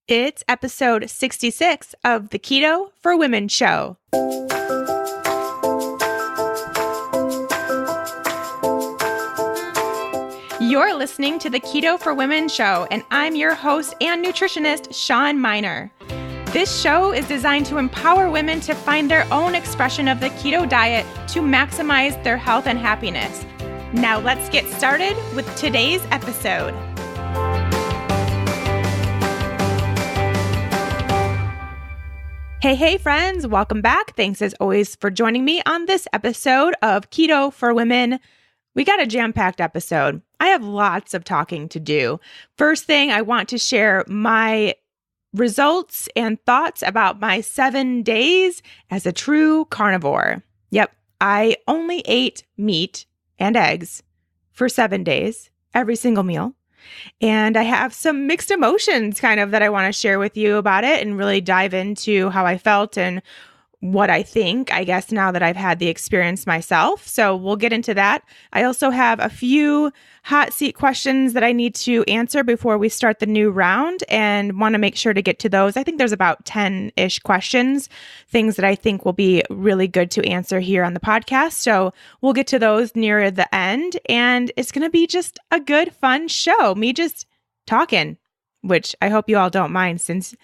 It's episode 66 of the Keto for Women show. You're listening to the Keto for Women show, and I'm your host and nutritionist, Shawn Miner. This show is designed to empower women to find their own expression of the keto diet to maximize their health and happiness. Now let's get started with today's episode. Hey friends, welcome back. Thanks as always for joining me on this episode of Keto for Women. We got a jam-packed episode. I have lots of talking to do. First thing, I want to share my results and thoughts about my 7 days as a true carnivore. Yep, I only ate meat and eggs for 7 days, every single meal. And I have some mixed emotions kind of that I want to share with you about it and really dive into how I felt and what I think, I guess, now that I've had the experience myself. So we'll get into that. I also have a few hot seat questions that I need to answer before we start the new round and want to make sure to get to those. I think there's about 10-ish questions, things that I think will be really good to answer here on the podcast. So we'll get to those near the end. And it's going to be just a good, fun show. Me just talking, which I hope you all don't mind since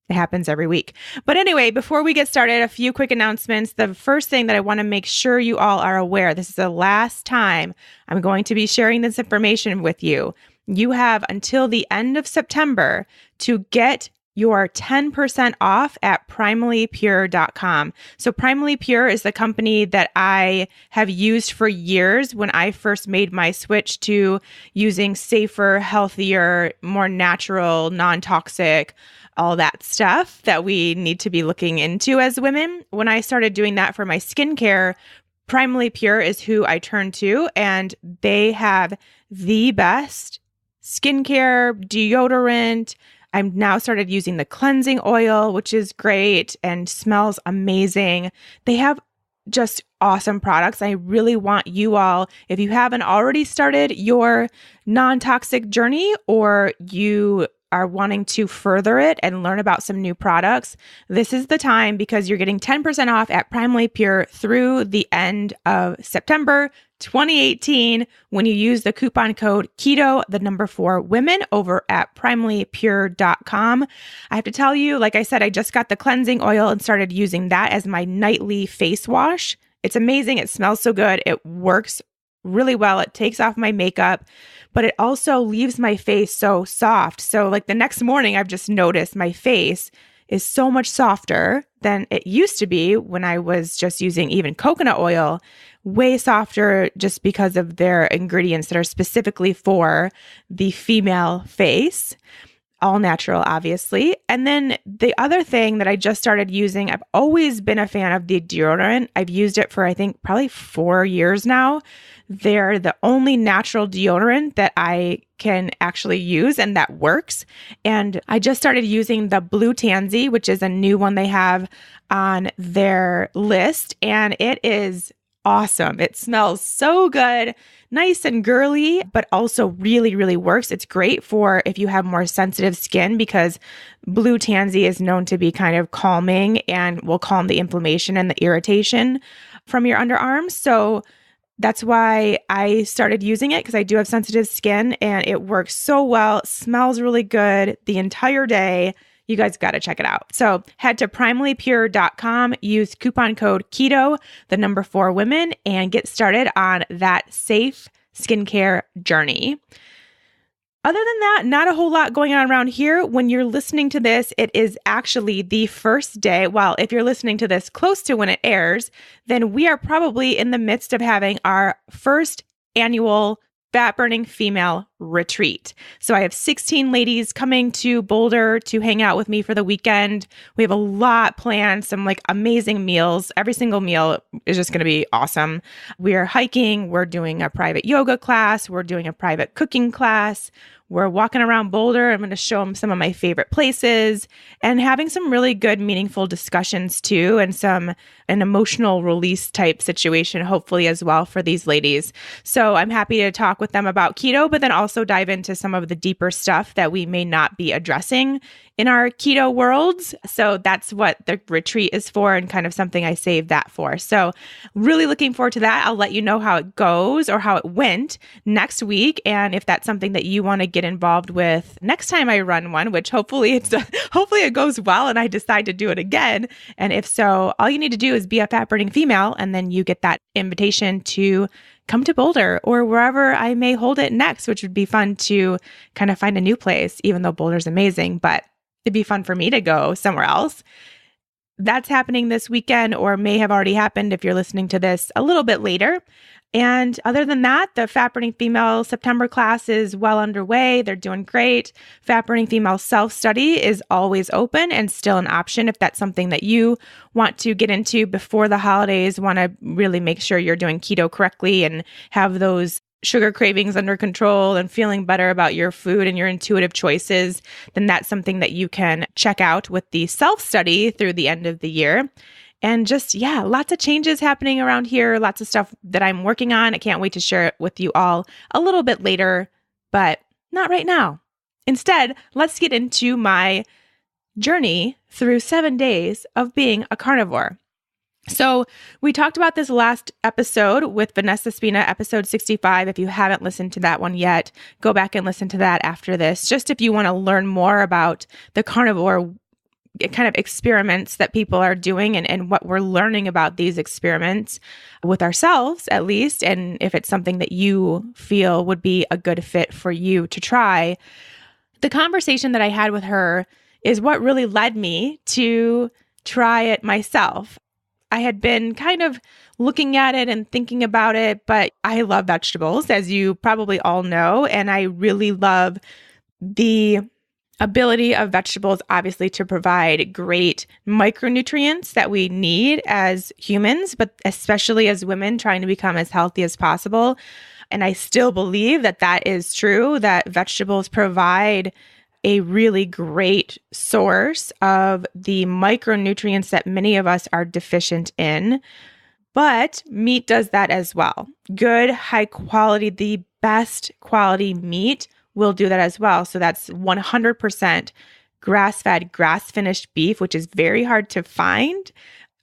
it happens every week. But anyway, before we get started, a few quick announcements. The first thing that I want to make sure you all are aware, this is the last time I'm going to be sharing this information with you. You have until the end of September to get your 10% off at primallypure.com. So Primally Pure is the company that I have used for years when I first made my switch to using safer, healthier, more natural, non-toxic, all that stuff that we need to be looking into as women. When I started doing that for my skincare, Primally Pure is who I turned to, and they have the best skincare, deodorant. I've now started using the cleansing oil, which is great and smells amazing. They have just awesome products. I really want you all, if you haven't already started your non-toxic journey or you are wanting to further it and learn about some new products, this is the time because you're getting 10% off at Primally Pure through the end of September 2018 when you use the coupon code KETO, the number 4 women over at primallypure.com. I have to tell you, like I said, I just got the cleansing oil and started using that as my nightly face wash. It's amazing. It smells so good. It works really well. It takes off my makeup, but it also leaves my face so soft. So like the next morning, I've just noticed my face is so much softer than it used to be when I was just using even coconut oil, way softer just because of their ingredients that are specifically for the female face. All natural, obviously. And then the other thing that I just started using, I've always been a fan of the deodorant. I've used it for, I think, probably 4 years now. They're the only natural deodorant that I can actually use and that works. And I just started using the Blue Tansy, which is a new one they have on their list. And it is awesome. It smells so good. Nice and girly, but also really, really works. It's great for if you have more sensitive skin because Blue Tansy is known to be kind of calming and will calm the inflammation and the irritation from your underarms. So that's why I started using it because I do have sensitive skin and it works so well. It smells really good the entire day. You guys got to check it out. So head to primallypure.com, use coupon code KETO, the number 4 women, and get started on that safe skincare journey. Other than that, not a whole lot going on around here. When you're listening to this, it is actually the first day. Well, if you're listening to this close to when it airs, then we are probably in the midst of having our first annual Fat Burning Female Retreat. So I have 16 ladies coming to Boulder to hang out with me for the weekend. We have a lot planned, some like amazing meals. Every single meal is just going to be awesome. We are hiking. We're doing a private yoga class. We're doing a private cooking class. We're walking around Boulder. I'm going to show them some of my favorite places and having some really good, meaningful discussions too, and an emotional release type situation, hopefully as well for these ladies. So I'm happy to talk with them about keto, but then also dive into some of the deeper stuff that we may not be addressing in our keto worlds. So that's what the retreat is for and kind of something I saved that for. So really looking forward to that. I'll let you know how it goes or how it went next week. And if that's something that you want to get involved with next time I run one, which hopefully it goes well and I decide to do it again. And if so, all you need to do is be a fat burning female, and then you get that invitation to come to Boulder or wherever I may hold it next, which would be fun to kind of find a new place, even though Boulder's amazing, but it'd be fun for me to go somewhere else. That's happening this weekend or may have already happened if you're listening to this a little bit later. And other than that, the Fat Burning Female September class is well underway. They're doing great. Fat Burning Female self-study is always open and still an option if that's something that you want to get into before the holidays, want to really make sure you're doing keto correctly and have those sugar cravings under control and feeling better about your food and your intuitive choices, then that's something that you can check out with the self-study through the end of the year. And just, lots of changes happening around here, lots of stuff that I'm working on. I can't wait to share it with you all a little bit later, but not right now. Instead, let's get into my journey through 7 days of being a carnivore. So we talked about this last episode with Vanessa Spina, episode 65. If you haven't listened to that one yet, go back and listen to that after this. Just if you want to learn more about the carnivore kind of experiments that people are doing and what we're learning about these experiments with ourselves, at least, and if it's something that you feel would be a good fit for you to try. The conversation that I had with her is what really led me to try it myself. I had been kind of looking at it and thinking about it, but I love vegetables, as you probably all know, and I really love the ability of vegetables, obviously, to provide great micronutrients that we need as humans, but especially as women trying to become as healthy as possible. And I still believe that that is true, that vegetables provide a really great source of the micronutrients that many of us are deficient in. But meat does that as well. Good, high quality, the best quality meat will do that as well. So that's 100% grass-fed, grass-finished beef, which is very hard to find.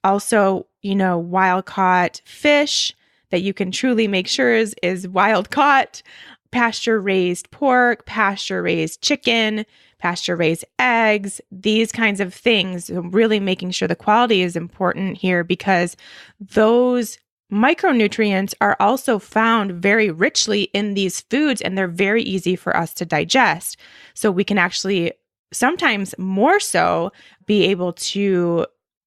Also, wild-caught fish that you can truly make sure is wild-caught. Pasture-raised pork, pasture-raised chicken, pasture-raised eggs, these kinds of things. Really making sure the quality is important here because those micronutrients are also found very richly in these foods and they're very easy for us to digest. So we can actually sometimes more so be able to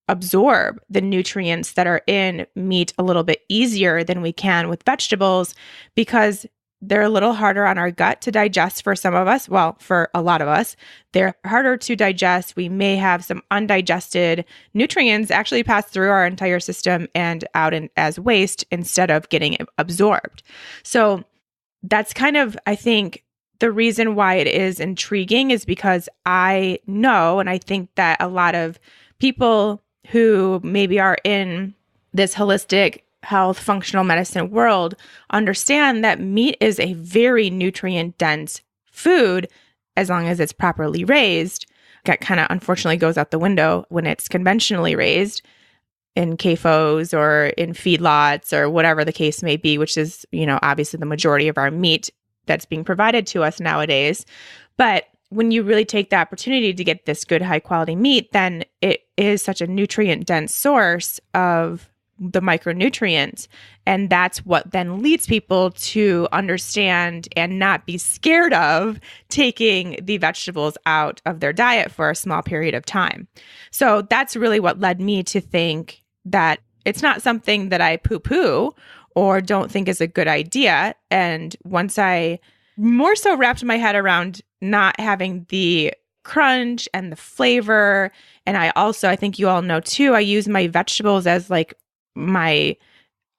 absorb the nutrients that are in meat a little bit easier than we can with vegetables because they're a little harder on our gut to digest for some of us. Well, for a lot of us, they're harder to digest. We may have some undigested nutrients actually pass through our entire system and out as waste instead of getting absorbed. So that's kind of, I think, the reason why it is intriguing is because I know, and I think that a lot of people who maybe are in this holistic health, functional medicine world understand that meat is a very nutrient dense food as long as it's properly raised. That kind of unfortunately goes out the window when it's conventionally raised in CAFOs or in feedlots or whatever the case may be, which is, obviously the majority of our meat that's being provided to us nowadays. But when you really take the opportunity to get this good high quality meat, then it is such a nutrient dense source of the micronutrients. And that's what then leads people to understand and not be scared of taking the vegetables out of their diet for a small period of time. So that's really what led me to think that it's not something that I poo-poo or don't think is a good idea. And once I more so wrapped my head around not having the crunch and the flavor, and I think you all know too, I use my vegetables as like my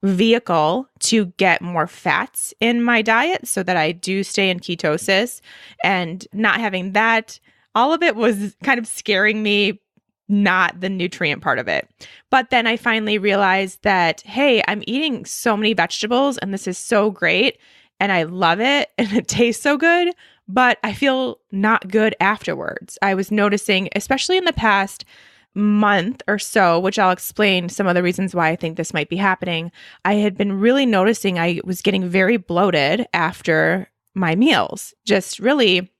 vehicle to get more fats in my diet so that I do stay in ketosis. And not having that, all of it was kind of scaring me, not the nutrient part of it. But then I finally realized that, hey, I'm eating so many vegetables and this is so great and I love it and it tastes so good, but I feel not good afterwards. I was noticing, especially in the past month or so, which I'll explain some of the reasons why I think this might be happening. I had been really noticing I was getting very bloated after my meals, just really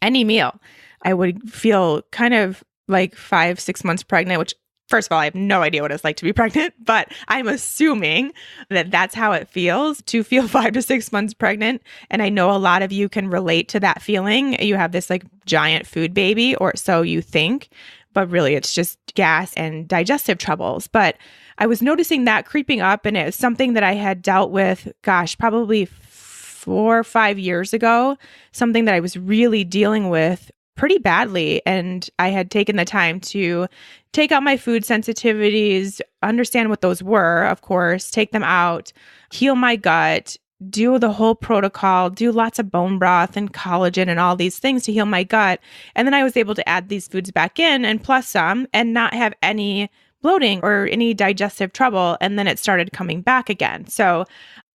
any meal. I would feel kind of like 5-6 months pregnant, which first of all, I have no idea what it's like to be pregnant, but I'm assuming that that's how it feels to feel 5 to 6 months pregnant. And I know a lot of you can relate to that feeling. You have this like giant food baby, or so you think, but really it's just gas and digestive troubles. But I was noticing that creeping up, and it was something that I had dealt with, probably 4 or 5 years ago, something that I was really dealing with pretty badly. And I had taken the time to take out my food sensitivities, understand what those were, of course, take them out, heal my gut, do the whole protocol, do lots of bone broth and collagen and all these things to heal my gut. And then I was able to add these foods back in and plus some and not have any bloating or any digestive trouble. And then it started coming back again. So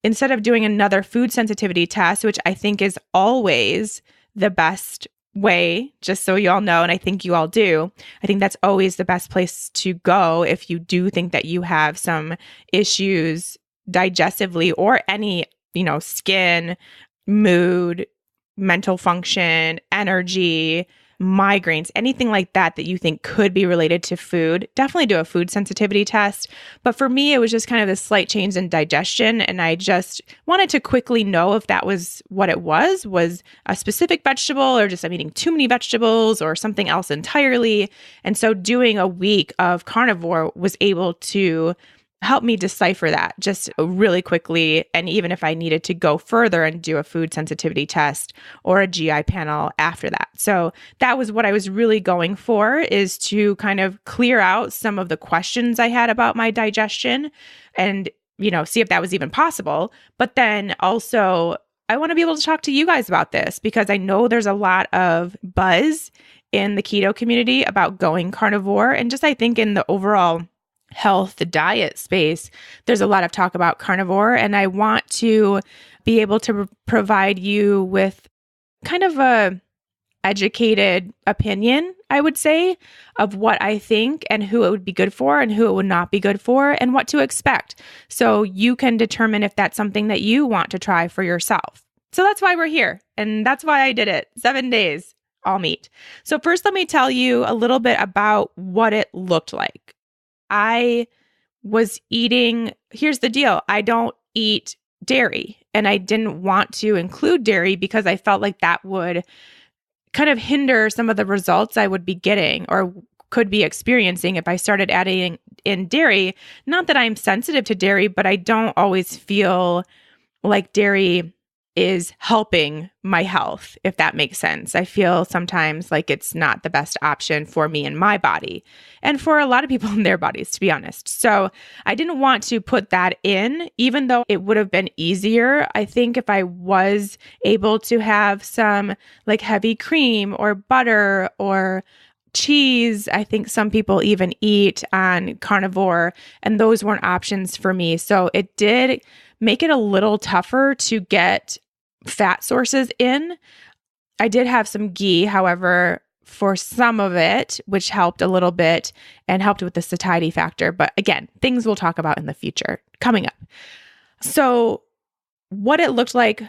instead of doing another food sensitivity test, which I think is always the best way, just so you all know, and I think you all do, I think that's always the best place to go if you do think that you have some issues digestively or any skin, mood, mental function, energy, migraines, anything like that that you think could be related to food, definitely do a food sensitivity test. But for me, it was just kind of a slight change in digestion. And I just wanted to quickly know if that was what it was a specific vegetable or just I'm eating too many vegetables or something else entirely. And so doing a week of carnivore was able to help me decipher that just really quickly. And even if I needed to go further and do a food sensitivity test or a GI panel after that. So that was what I was really going for, is to kind of clear out some of the questions I had about my digestion and, see if that was even possible. But then also I want to be able to talk to you guys about this because I know there's a lot of buzz in the keto community about going carnivore. And just, I think in the overall health, the diet space, there's a lot of talk about carnivore. And I want to be able to provide you with kind of a educated opinion, I would say, of what I think and who it would be good for and who it would not be good for and what to expect. So you can determine if that's something that you want to try for yourself. So that's why we're here. And that's why I did it. 7 days, all meat. So first, let me tell you a little bit about what it looked like. I was eating, here's the deal, I don't eat dairy, and I didn't want to include dairy because I felt like that would kind of hinder some of the results I would be getting or could be experiencing if I started adding in dairy. Not that I'm sensitive to dairy, but I don't always feel like dairy is helping my health, if that makes sense. I feel sometimes like it's not the best option for me and my body, and for a lot of people in their bodies, to be honest. So I didn't want to put that in, even though it would have been easier. I think if I was able to have some like heavy cream or butter or cheese, I think some people even eat on carnivore, and those weren't options for me. So it did make it a little tougher to get fat sources in. I did have some ghee, however, for some of it, which helped a little bit and helped with the satiety factor. But again, things we'll talk about in the future coming up. So what it looked like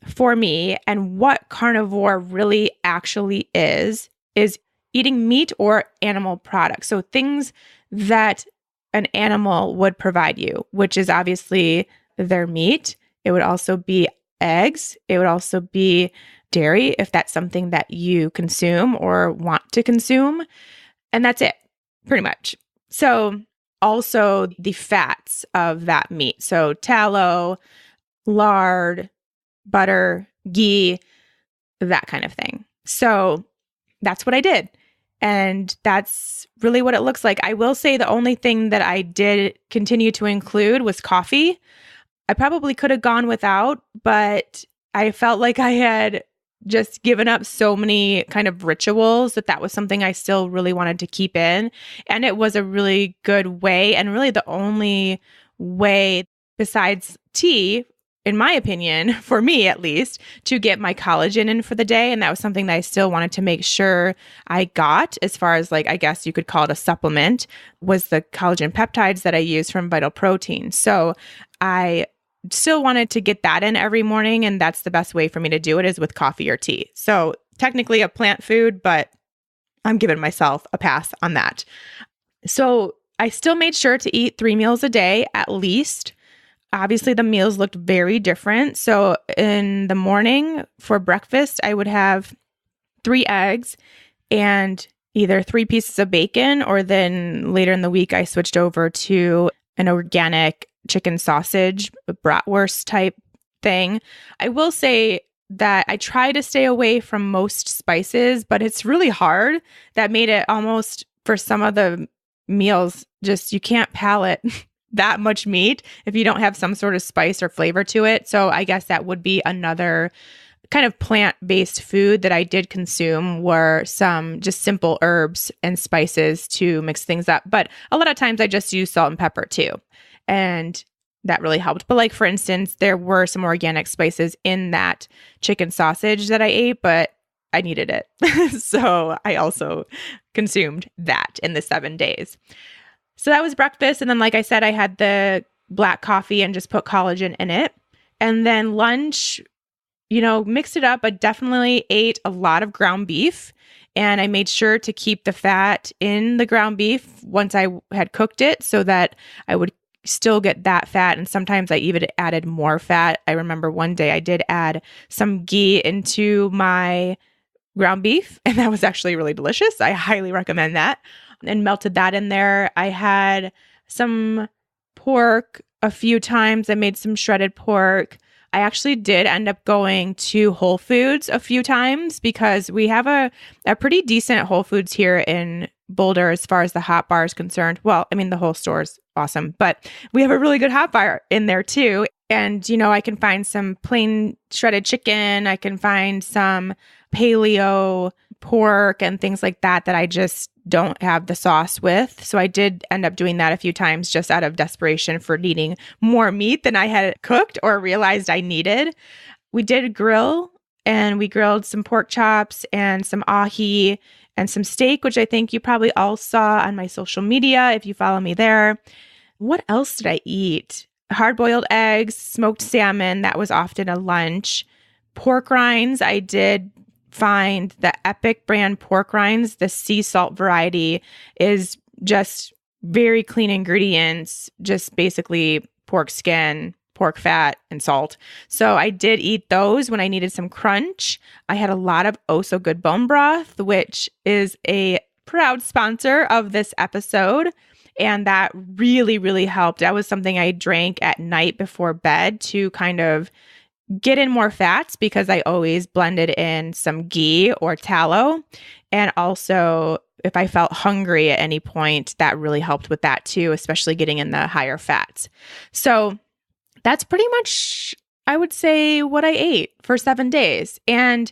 for me and what carnivore really actually is eating meat or animal products. So things that an animal would provide you, which is obviously their meat. It would also be eggs. It would also be dairy, if that's something that you consume or want to consume. And that's it, pretty much. So also the fats of that meat. So tallow, lard, butter, ghee, that kind of thing. So that's what I did. And that's really what it looks like. I will say the only thing that I did continue to include was coffee. I probably could have gone without, but I felt like I had just given up so many kind of rituals that was something I still really wanted to keep in. And it was a really good way, and really the only way besides tea, in my opinion, for me at least, to get my collagen in for the day. And that was something that I still wanted to make sure I got, as far as like, I guess you could call it a supplement, was the collagen peptides that I use from Vital Protein. So I still wanted to get that in every morning. And that's the best way for me to do it, is with coffee or tea. So technically a plant food, but I'm giving myself a pass on that. So I still made sure to eat 3 meals a day at least. Obviously, the meals looked very different. So in the morning for breakfast, I would have 3 eggs and either 3 pieces of bacon, or then later in the week, I switched over to an organic chicken sausage, bratwurst type thing. I will say that I try to stay away from most spices, but it's really hard. That made it almost, for some of the meals, just you can't palate that much meat if you don't have some sort of spice or flavor to it. So I guess that would be another kind of plant-based food that I did consume, were some just simple herbs and spices to mix things up. But a lot of times I just use salt and pepper too. And that really helped. But like, for instance, there were some organic spices in that chicken sausage that I ate, but I needed it. So I also consumed that in the 7 days. So that was breakfast. And then, like I said, I had the black coffee and just put collagen in it. And then lunch, mixed it up. I definitely ate a lot of ground beef. And I made sure to keep the fat in the ground beef once I had cooked it, so that I would still get that fat. And sometimes I even added more fat. I remember one day I did add some ghee into my ground beef, and that was actually really delicious. I highly recommend that. And melted that in there. I had some pork a few times. I made some shredded pork. I actually did end up going to Whole Foods a few times, because we have a pretty decent Whole Foods here in Boulder as far as the hot bar is concerned. Well, I mean, the whole store's awesome, but we have a really good hot bar in there too. And, I can find some plain shredded chicken. I can find some paleo pork and things like that I just don't have the sauce with. So I did end up doing that a few times, just out of desperation for needing more meat than I had cooked or realized I needed. We did grill, and we grilled some pork chops and some ahi and some steak, which I think you probably all saw on my social media if you follow me there. What else did I eat? Hard-boiled eggs, smoked salmon. That was often a lunch. Pork rinds. I did find the Epic brand pork rinds. The sea salt variety is just very clean ingredients, just basically pork skin, pork fat, and salt. So I did eat those when I needed some crunch. I had a lot of Oh So Good bone broth, which is a proud sponsor of this episode. And that really, really helped. That was something I drank at night before bed to kind of get in more fats, because I always blended in some ghee or tallow. And also, if I felt hungry at any point, that really helped with that too, especially getting in the higher fats. So that's pretty much, I would say, what I ate for 7 days. And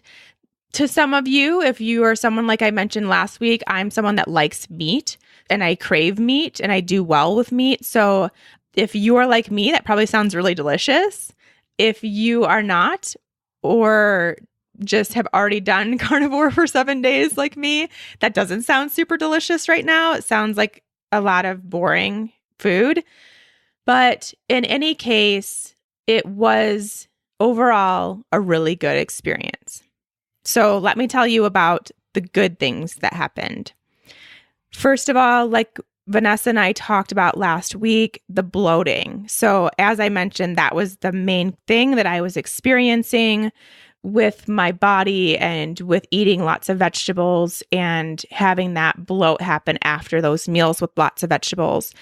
to some of you, if you are someone like I mentioned last week, I'm someone that likes meat and I crave meat and I do well with meat. So if you are like me, that probably sounds really delicious. If you are not, or just have already done carnivore for 7 days like me, that doesn't sound super delicious right now. It sounds like a lot of boring food. But in any case, it was overall a really good experience. So let me tell you about the good things that happened. First of all, like Vanessa and I talked about last week, the bloating. So as I mentioned, that was the main thing that I was experiencing with my body and with eating lots of vegetables and having that bloat happen after those meals with lots of vegetables.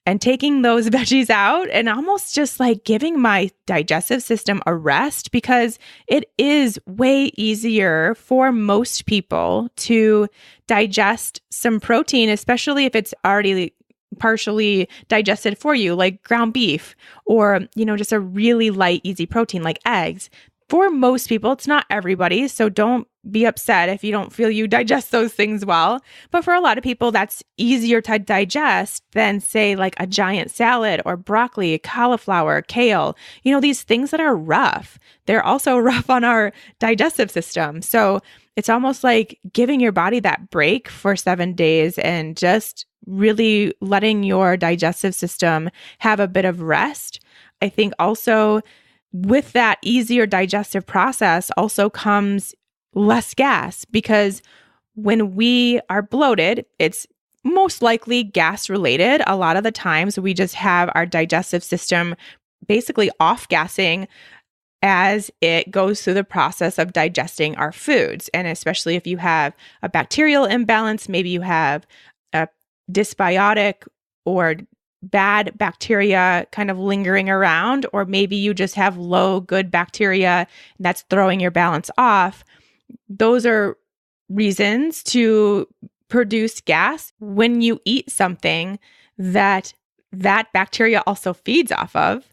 and taking those veggies out and almost just like giving my digestive system a rest, because it is way easier for most people to digest some protein, especially if it's already partially digested for you, like ground beef or, just a really light, easy protein like eggs. For most people, it's not everybody, so don't be upset if you don't feel you digest those things well. But for a lot of people, that's easier to digest than, say, like a giant salad or broccoli, cauliflower, kale. These things that are rough, they're also rough on our digestive system. So it's almost like giving your body that break for 7 days and just really letting your digestive system have a bit of rest. I think also with that easier digestive process also comes less gas, because when we are bloated, it's most likely gas related. A lot of the times we just have our digestive system basically off gassing as it goes through the process of digesting our foods. And especially if you have a bacterial imbalance, maybe you have a dysbiotic or bad bacteria kind of lingering around, or maybe you just have low good bacteria and that's throwing your balance off. Those are reasons to produce gas when you eat something that bacteria also feeds off of.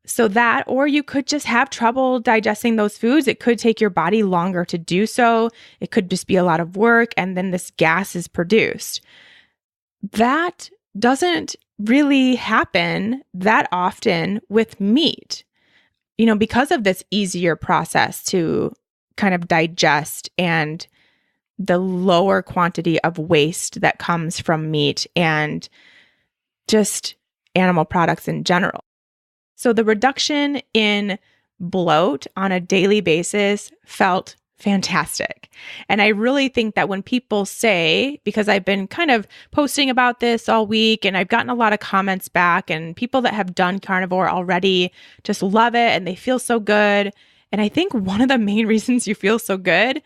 So that, or you could just have trouble digesting those foods. It could take your body longer to do so. It could just be a lot of work, and then this gas is produced. That doesn't really happen that often with meat, because of this easier process to kind of digest and the lower quantity of waste that comes from meat and just animal products in general. So the reduction in bloat on a daily basis felt fantastic. And I really think that when people say, because I've been kind of posting about this all week and I've gotten a lot of comments back, and people that have done carnivore already just love it and they feel so good. And I think one of the main reasons you feel so good,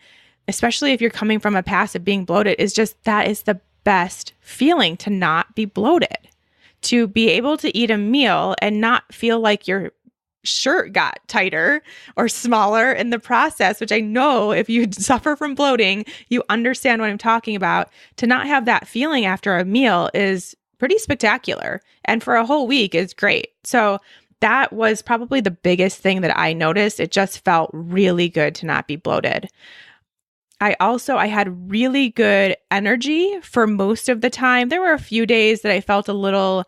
especially if you're coming from a past of being bloated, is just that is the best feeling, to not be bloated, to be able to eat a meal and not feel like your shirt got tighter or smaller in the process, which I know if you suffer from bloating, you understand what I'm talking about. To not have that feeling after a meal is pretty spectacular. And for a whole week is great. So that was probably the biggest thing that I noticed. It just felt really good to not be bloated. I had really good energy for most of the time. There were a few days that I felt a little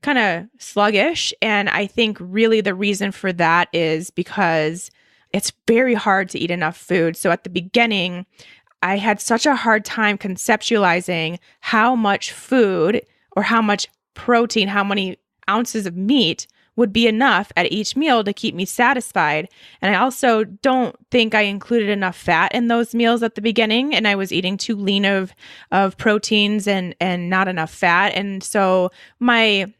kind of sluggish. And I think really the reason for that is because it's very hard to eat enough food. So at the beginning, I had such a hard time conceptualizing how much food or how much protein, how many ounces of meat would be enough at each meal to keep me satisfied. And I also don't think I included enough fat in those meals at the beginning, and I was eating too lean of proteins and not enough fat. And so my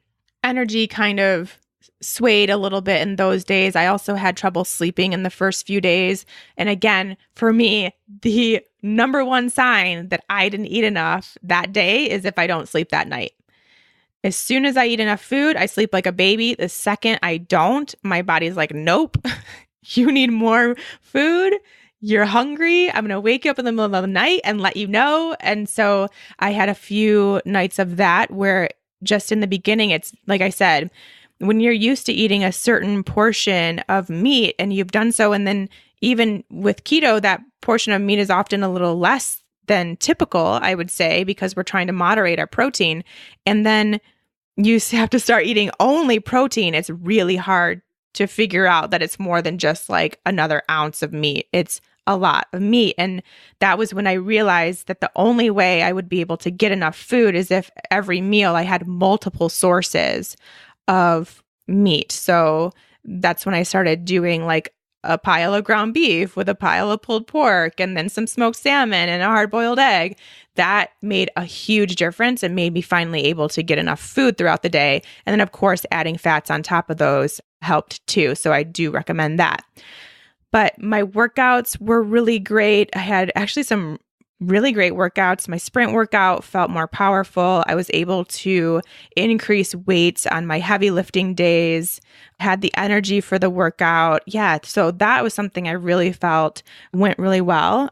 energy kind of swayed a little bit in those days. I also had trouble sleeping in the first few days. And again, for me, the number one sign that I didn't eat enough that day is if I don't sleep that night. As soon as I eat enough food, I sleep like a baby. The second I don't, my body's like, nope, you need more food. You're hungry. I'm going to wake you up in the middle of the night and let you know. And so I had a few nights of that where just in the beginning, it's like I said, when you're used to eating a certain portion of meat and you've done so, and then even with keto, that portion of meat is often a little less than typical, I would say, because we're trying to moderate our protein. And then you have to start eating only protein. It's really hard to figure out that it's more than just like another ounce of meat. It's a lot of meat. And that was when I realized that the only way I would be able to get enough food is if every meal I had multiple sources of meat. So that's when I started doing like a pile of ground beef with a pile of pulled pork and then some smoked salmon and a hard-boiled egg. That made a huge difference and made me finally able to get enough food throughout the day. And then, of course, adding fats on top of those helped too. So I do recommend that. But my workouts were really great. I had actually some really great workouts. My sprint workout felt more powerful. I was able to increase weights on my heavy lifting days, had the energy for the workout. Yeah, so that was something I really felt went really well.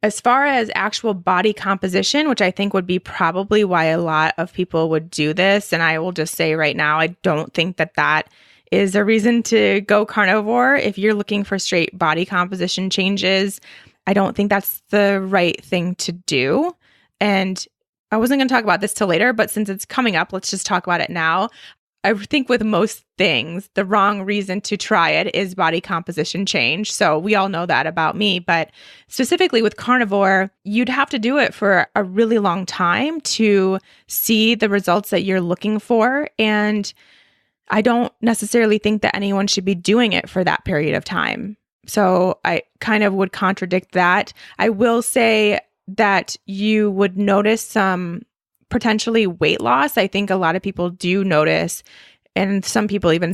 As far as actual body composition, which I think would be probably why a lot of people would do this, and I will just say right now, I don't think that that is a reason to go carnivore. If you're looking for straight body composition changes, I don't think that's the right thing to do. And I wasn't going to talk about this till later, but since it's coming up, let's just talk about it now. I think with most things, the wrong reason to try it is body composition change. So we all know that about me, but specifically with carnivore, you'd have to do it for a really long time to see the results that you're looking for. And I don't necessarily think that anyone should be doing it for that period of time. So I kind of would contradict that. I will say that you would notice some potentially weight loss. I think a lot of people do notice, and some people even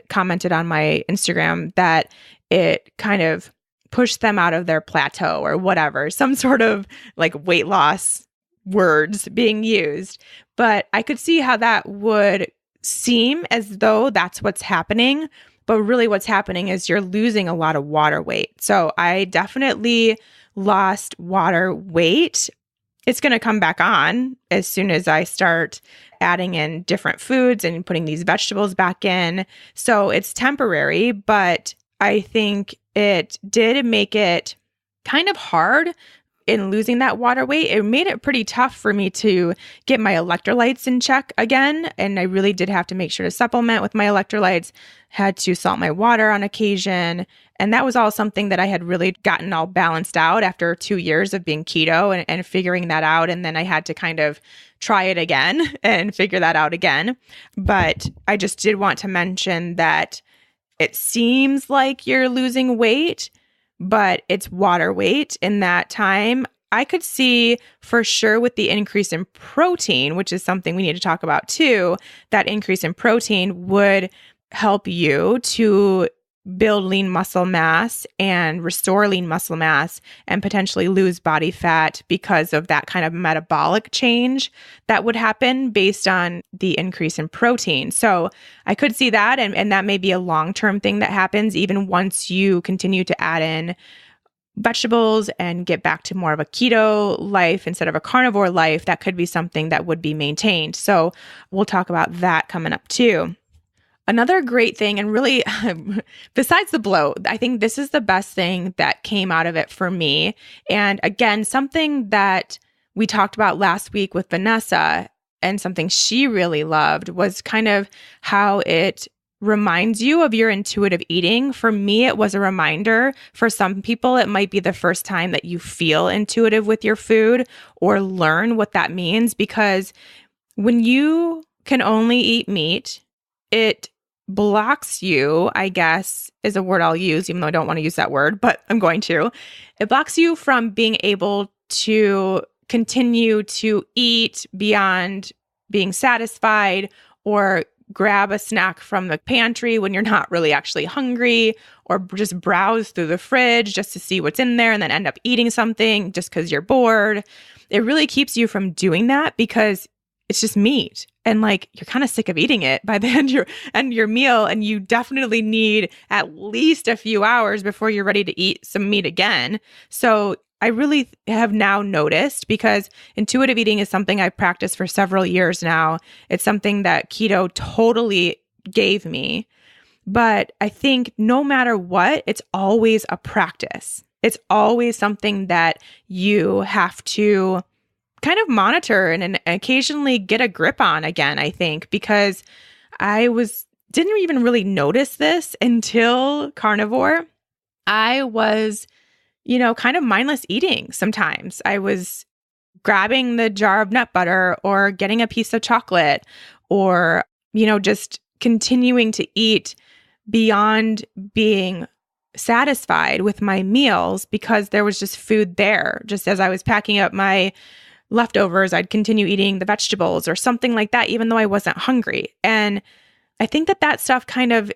commented on my Instagram that it kind of pushed them out of their plateau or whatever, some sort of like weight loss words being used. But I could see how that would seem as though that's what's happening. But really what's happening is you're losing a lot of water weight. So I definitely lost water weight. It's going to come back on as soon as I start adding in different foods and putting these vegetables back in. So it's temporary, but I think it did make it kind of hard in losing that water weight. It made it pretty tough for me to get my electrolytes in check again. And I really did have to make sure to supplement with my electrolytes, had to salt my water on occasion. And that was all something that I had really gotten all balanced out after 2 years of being keto and figuring that out. And then I had to kind of try it again and figure that out again. But I just did want to mention that it seems like you're losing weight, but it's water weight in that time. I could see for sure with the increase in protein, which is something we need to talk about too, that increase in protein would help you to build lean muscle mass and restore lean muscle mass and potentially lose body fat because of that kind of metabolic change that would happen based on the increase in protein. So I could see that, and that may be a long-term thing that happens even once you continue to add in vegetables and get back to more of a keto life instead of a carnivore life. That could be something that would be maintained. So we'll talk about that coming up too. Another great thing, and really, besides the bloat, I think this is the best thing that came out of it for me. And again, something that we talked about last week with Vanessa and something she really loved was kind of how it reminds you of your intuitive eating. For me, it was a reminder. For some people, it might be the first time that you feel intuitive with your food or learn what that means, because when you can only eat meat, it blocks you, I guess, is a word I'll use, even though I don't want to use that word, but I'm going to. It blocks you from being able to continue to eat beyond being satisfied or grab a snack from the pantry when you're not really actually hungry, or just browse through the fridge just to see what's in there and then end up eating something just because you're bored. It really keeps you from doing that because it's just meat. And like, you're kind of sick of eating it by the end of your meal. And you definitely need at least a few hours before you're ready to eat some meat again. So I really have now noticed, because intuitive eating is something I've practiced for several years now. It's something that keto totally gave me. But I think no matter what, it's always a practice. It's always something that you have to kind of monitor and occasionally get a grip on again, I think, because I didn't even really notice this until carnivore. I was, kind of mindless eating sometimes. I was grabbing the jar of nut butter or getting a piece of chocolate or, just continuing to eat beyond being satisfied with my meals because there was just food there. Just as I was packing up my leftovers, I'd continue eating the vegetables or something like that, even though I wasn't hungry. And I think that stuff kind of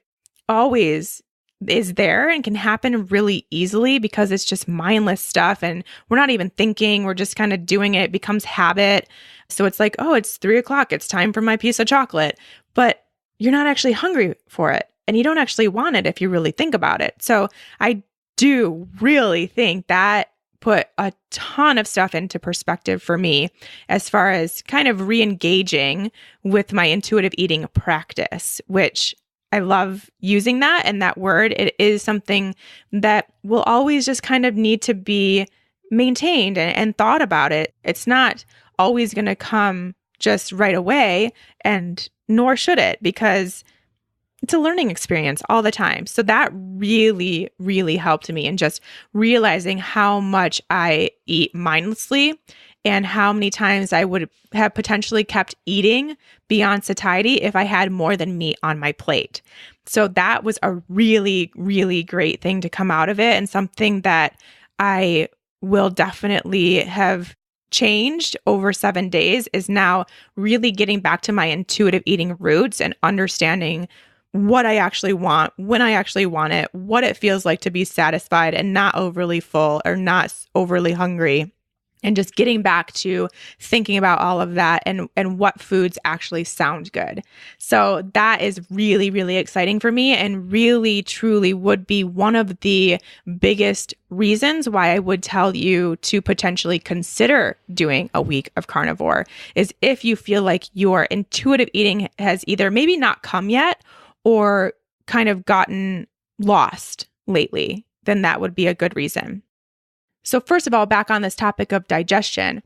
always, is there and can happen really easily because it's just mindless stuff and we're not even thinking, we're just kind of doing it. It becomes habit. So it's like, oh, it's 3:00. It's time for my piece of chocolate, but you're not actually hungry for it. And you don't actually want it if you really think about it. So I do really think that put a ton of stuff into perspective for me as far as kind of re-engaging with my intuitive eating practice, which I love using that and that word. It is something that will always just kind of need to be maintained and thought about it. It's not always going to come just right away, and nor should it, because it's a learning experience all the time. So that really, really helped me in just realizing how much I eat mindlessly and how many times I would have potentially kept eating beyond satiety if I had more than meat on my plate. So that was a really, really great thing to come out of it, and something that I will definitely have changed over 7 days is now really getting back to my intuitive eating roots and understanding what I actually want, when I actually want it, what it feels like to be satisfied and not overly full or not overly hungry, and just getting back to thinking about all of that and what foods actually sound good. So that is really, really exciting for me, and really, truly would be one of the biggest reasons why I would tell you to potentially consider doing a week of carnivore, is if you feel like your intuitive eating has either maybe not come yet or kind of gotten lost lately, then that would be a good reason. So first of all, back on this topic of digestion,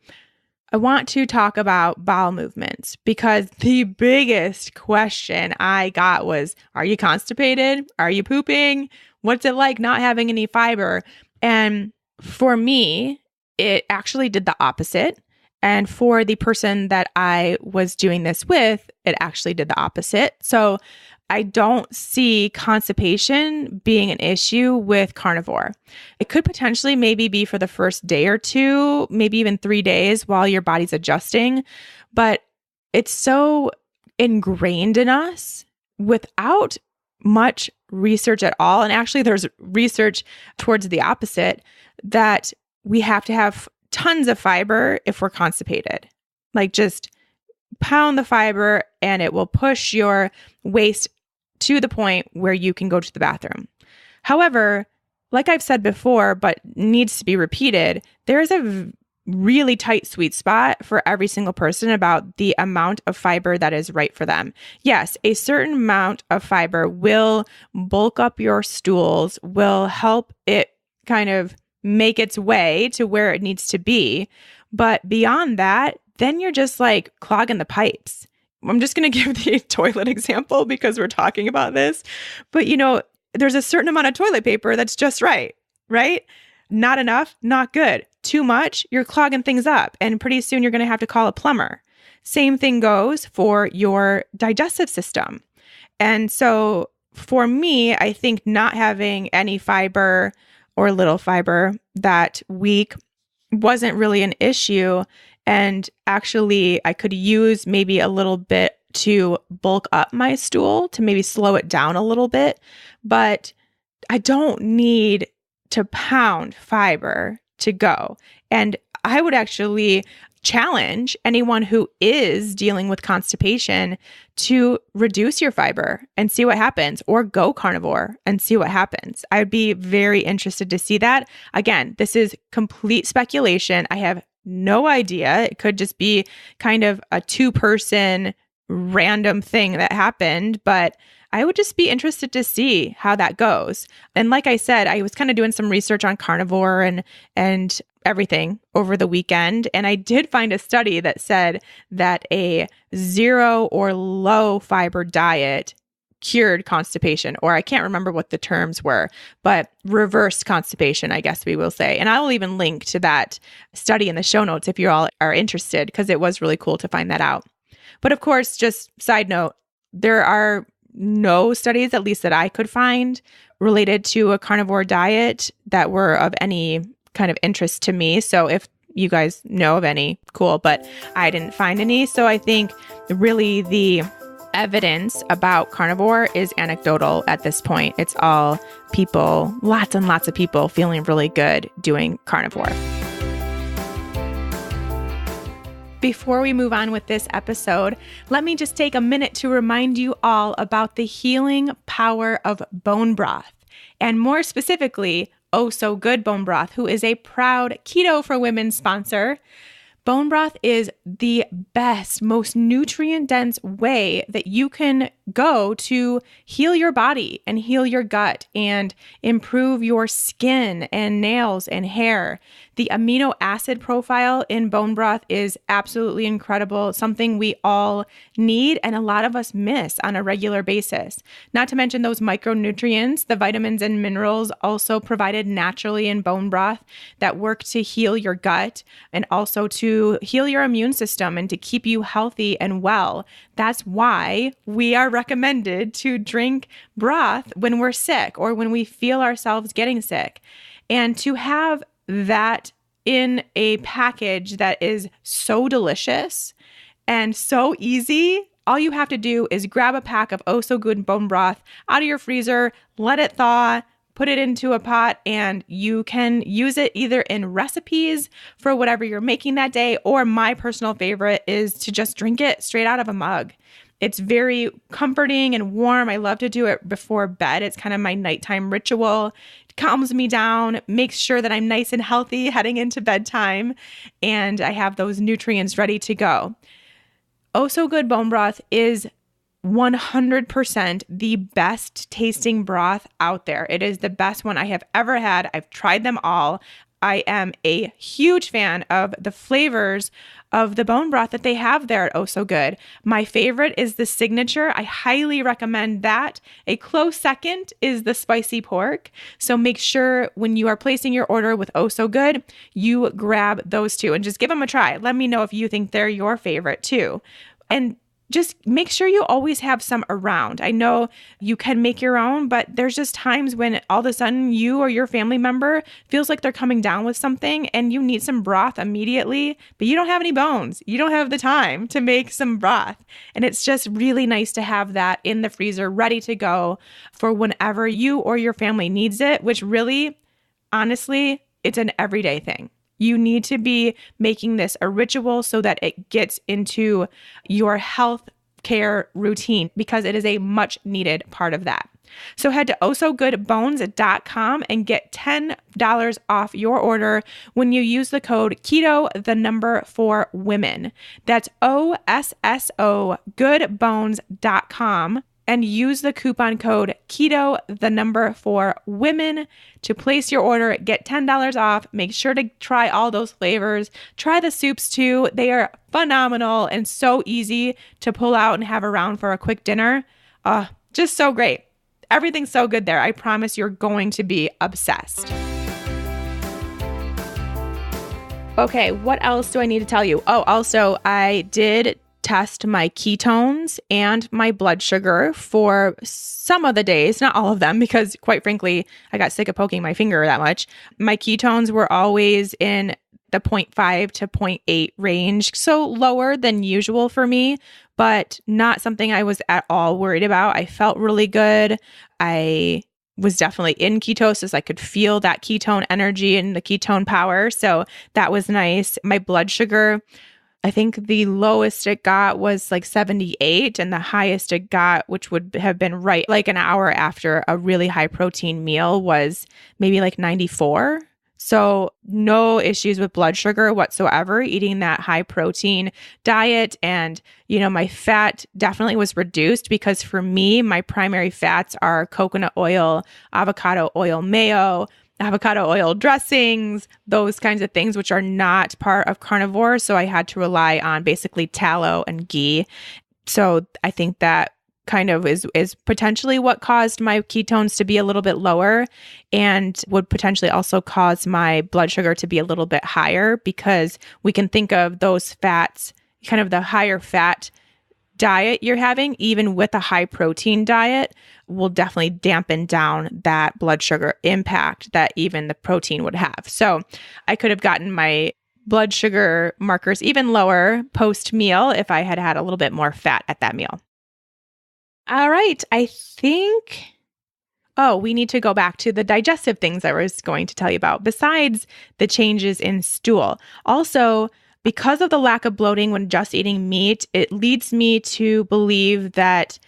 I want to talk about bowel movements, because the biggest question I got was, are you constipated? Are you pooping? What's it like not having any fiber? And for me, it actually did the opposite. And for the person that I was doing this with, it actually did the opposite. So I don't see constipation being an issue with carnivore. It could potentially maybe be for the first day or two, maybe even 3 days while your body's adjusting, but it's so ingrained in us without much research at all. And actually there's research towards the opposite, that we have to have tons of fiber if we're constipated. Like, just pound the fiber and it will push your waist to the point where you can go to the bathroom. However, like I've said before, but needs to be repeated, there's a really tight sweet spot for every single person about the amount of fiber that is right for them. Yes, a certain amount of fiber will bulk up your stools, will help it kind of make its way to where it needs to be. But beyond that, then you're just like clogging the pipes. I'm just going to give the toilet example because we're talking about this. But, there's a certain amount of toilet paper that's just right? Not enough, not good. Too much, you're clogging things up. And pretty soon you're going to have to call a plumber. Same thing goes for your digestive system. And so for me, I think not having any fiber or little fiber that week wasn't really an issue. And actually, I could use maybe a little bit to bulk up my stool to maybe slow it down a little bit. But I don't need to pound fiber to go. And I would actually challenge anyone who is dealing with constipation to reduce your fiber and see what happens, or go carnivore and see what happens. I would be very interested to see that. Again, this is complete speculation. I have no idea. It could just be kind of a 2-person random thing that happened, but I would just be interested to see how that goes. And like I said, I was kind of doing some research on carnivore and everything over the weekend. And I did find a study that said that a 0 or low fiber diet cured constipation, or I can't remember what the terms were, but reversed constipation, I guess we will say. And I will even link to that study in the show notes if you all are interested, because it was really cool to find that out. But of course, just side note, there are no studies, at least that I could find, related to a carnivore diet that were of any kind of interest to me. So if you guys know of any, cool, but I didn't find any. So I think really the evidence about carnivore is anecdotal at this point. It's all people, lots and lots of people feeling really good doing carnivore. Before we move on with this episode, let me just take a minute to remind you all about the healing power of bone broth, and more specifically, Oh So Good Bone Broth, who is a proud Keto for Women sponsor. Bone broth is the best, most nutrient-dense way that you can go to heal your body and heal your gut and improve your skin and nails and hair. The amino acid profile in bone broth is absolutely incredible, something we all need and a lot of us miss on a regular basis. Not to mention those micronutrients, the vitamins and minerals also provided naturally in bone broth that work to heal your gut and also to heal your immune system and to keep you healthy and well. That's why we are recommended to drink broth when we're sick or when we feel ourselves getting sick. And to have that in a package that is so delicious and so easy, all you have to do is grab a pack of Oh So Good bone broth out of your freezer, let it thaw, put it into a pot, and you can use it either in recipes for whatever you're making that day, or my personal favorite is to just drink it straight out of a mug. It's very comforting and warm. I love to do it before bed. It's kind of my nighttime ritual. It calms me down, makes sure that I'm nice and healthy heading into bedtime, and I have those nutrients ready to go. Oh So Good bone broth is 100% the best tasting broth out there. It is the best one I have ever had. I've tried them all. I am a huge fan of the flavors of the bone broth that they have there at Oh So Good. My favorite is the signature. I highly recommend that. A close second is the spicy pork. So make sure when you are placing your order with Oh So Good, you grab those two and just give them a try. Let me know if you think they're your favorite too. And just make sure you always have some around. I know you can make your own, but there's just times when all of a sudden you or your family member feels like they're coming down with something and you need some broth immediately, but you don't have any bones. You don't have the time to make some broth. And it's just really nice to have that in the freezer ready to go for whenever you or your family needs it, which really, honestly, it's an everyday thing. You need to be making this a ritual so that it gets into your health care routine because it is a much needed part of that. So head to ohsogoodbones.com and get $10 off your order when you use the code KETO, for women. That's OSSO goodbones.com. and use the coupon code KETO, for women to place your order, get $10 off. Make sure to try all those flavors. Try the soups too. They are phenomenal and so easy to pull out and have around for a quick dinner. Just so great. Everything's so good there. I promise you're going to be obsessed. Okay, what else do I need to tell you? Oh, also, I did test my ketones and my blood sugar for some of the days, not all of them, because quite frankly, I got sick of poking my finger that much. My ketones were always in the 0.5 to 0.8 range, so lower than usual for me, but not something I was at all worried about. I felt really good. I was definitely in ketosis. I could feel that ketone energy and the ketone power, so that was nice. My blood sugar, I think the lowest it got was like 78, and the highest it got, which would have been right like an hour after a really high protein meal, was maybe like 94. So no issues with blood sugar whatsoever, eating that high protein diet. And, my fat definitely was reduced because for me, my primary fats are coconut oil, avocado oil mayo, avocado oil dressings, those kinds of things, which are not part of carnivore. So I had to rely on basically tallow and ghee. So I think that kind of is potentially what caused my ketones to be a little bit lower and would potentially also cause my blood sugar to be a little bit higher, because we can think of those fats, kind of the higher fat diet you're having, even with a high protein diet, will definitely dampen down that blood sugar impact that even the protein would have. So I could have gotten my blood sugar markers even lower post meal if I had had a little bit more fat at that meal. All right. I think, we need to go back to the digestive things I was going to tell you about, besides the changes in stool. Also, because of the lack of bloating when just eating meat, it leads me to believe that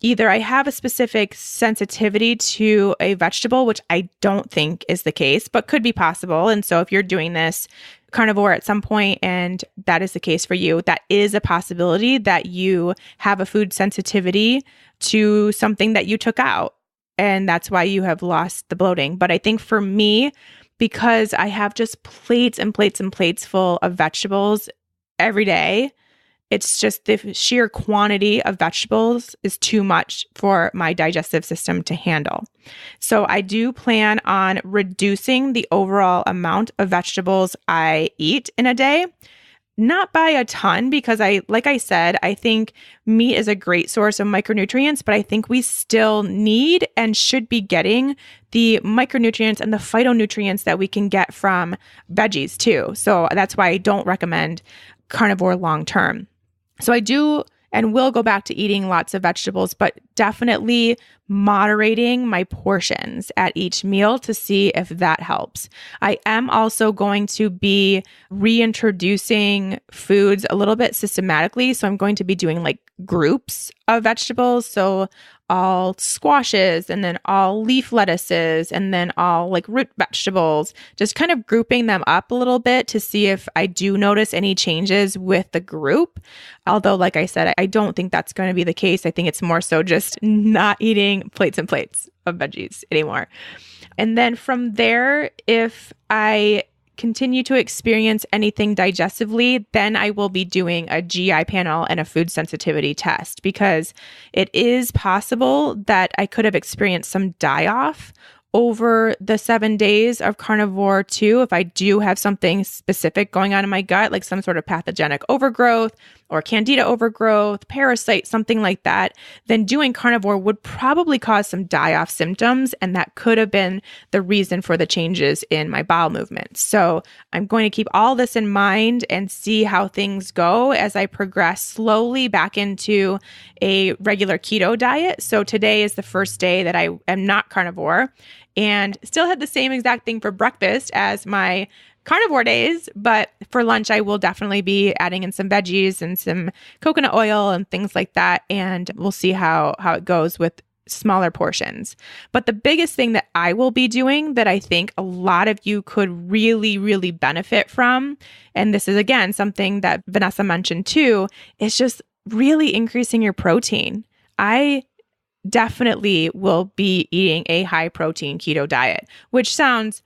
either I have a specific sensitivity to a vegetable, which I don't think is the case, but could be possible. And so if you're doing this carnivore at some point and that is the case for you, that is a possibility that you have a food sensitivity to something that you took out. And that's why you have lost the bloating. But I think for me, because I have just plates and plates and plates full of vegetables every day, it's just the sheer quantity of vegetables is too much for my digestive system to handle. So I do plan on reducing the overall amount of vegetables I eat in a day. Not by a ton, because like I said, I think meat is a great source of micronutrients, but I think we still need and should be getting the micronutrients and the phytonutrients that we can get from veggies too. So that's why I don't recommend carnivore long term. So I do and will go back to eating lots of vegetables, but definitely moderating my portions at each meal to see if that helps. I am also going to be reintroducing foods a little bit systematically. So I'm going to be doing like groups of vegetables. So all squashes and then all leaf lettuces and then all like root vegetables, just kind of grouping them up a little bit to see if I do notice any changes with the group. Although, like I said, I don't think that's going to be the case. I think it's more so just not eating plates and plates of veggies anymore. And then from there, if I continue to experience anything digestively, then I will be doing a GI panel and a food sensitivity test, because it is possible that I could have experienced some die-off over the 7 days of carnivore too. If I do have something specific going on in my gut, like some sort of pathogenic overgrowth or candida overgrowth, parasite, something like that, then doing carnivore would probably cause some die-off symptoms. And that could have been the reason for the changes in my bowel movements. So I'm going to keep all this in mind and see how things go as I progress slowly back into a regular keto diet. So today is the first day that I am not carnivore, and still had the same exact thing for breakfast as my carnivore days, but for lunch, I will definitely be adding in some veggies and some coconut oil and things like that. And we'll see how it goes with smaller portions. But the biggest thing that I will be doing that I think a lot of you could really, really benefit from, and this is again something that Vanessa mentioned too, is just really increasing your protein. I definitely will be eating a high protein keto diet, which sounds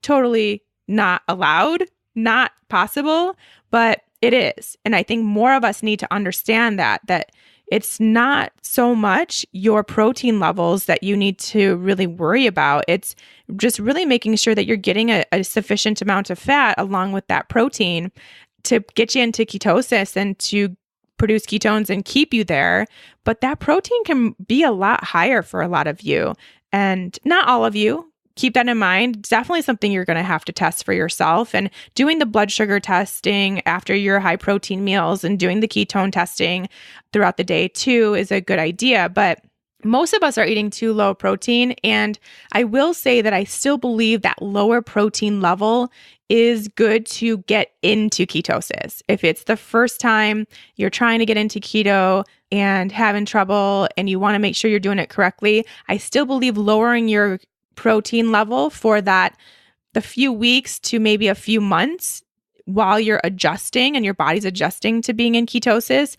totally not allowed, not possible, but it is. And I think more of us need to understand that it's not so much your protein levels that you need to really worry about. It's just really making sure that you're getting a sufficient amount of fat along with that protein to get you into ketosis and to produce ketones and keep you there. But that protein can be a lot higher for a lot of you, and not all of you. Keep that in mind. It's definitely something you're going to have to test for yourself, and doing the blood sugar testing after your high protein meals and doing the ketone testing throughout the day too is a good idea. But most of us are eating too low protein. And I will say that I still believe that lower protein level is good to get into ketosis. If it's the first time you're trying to get into keto and having trouble and you want to make sure you're doing it correctly, I still believe lowering your protein level for the few weeks to maybe a few months while you're adjusting and your body's adjusting to being in ketosis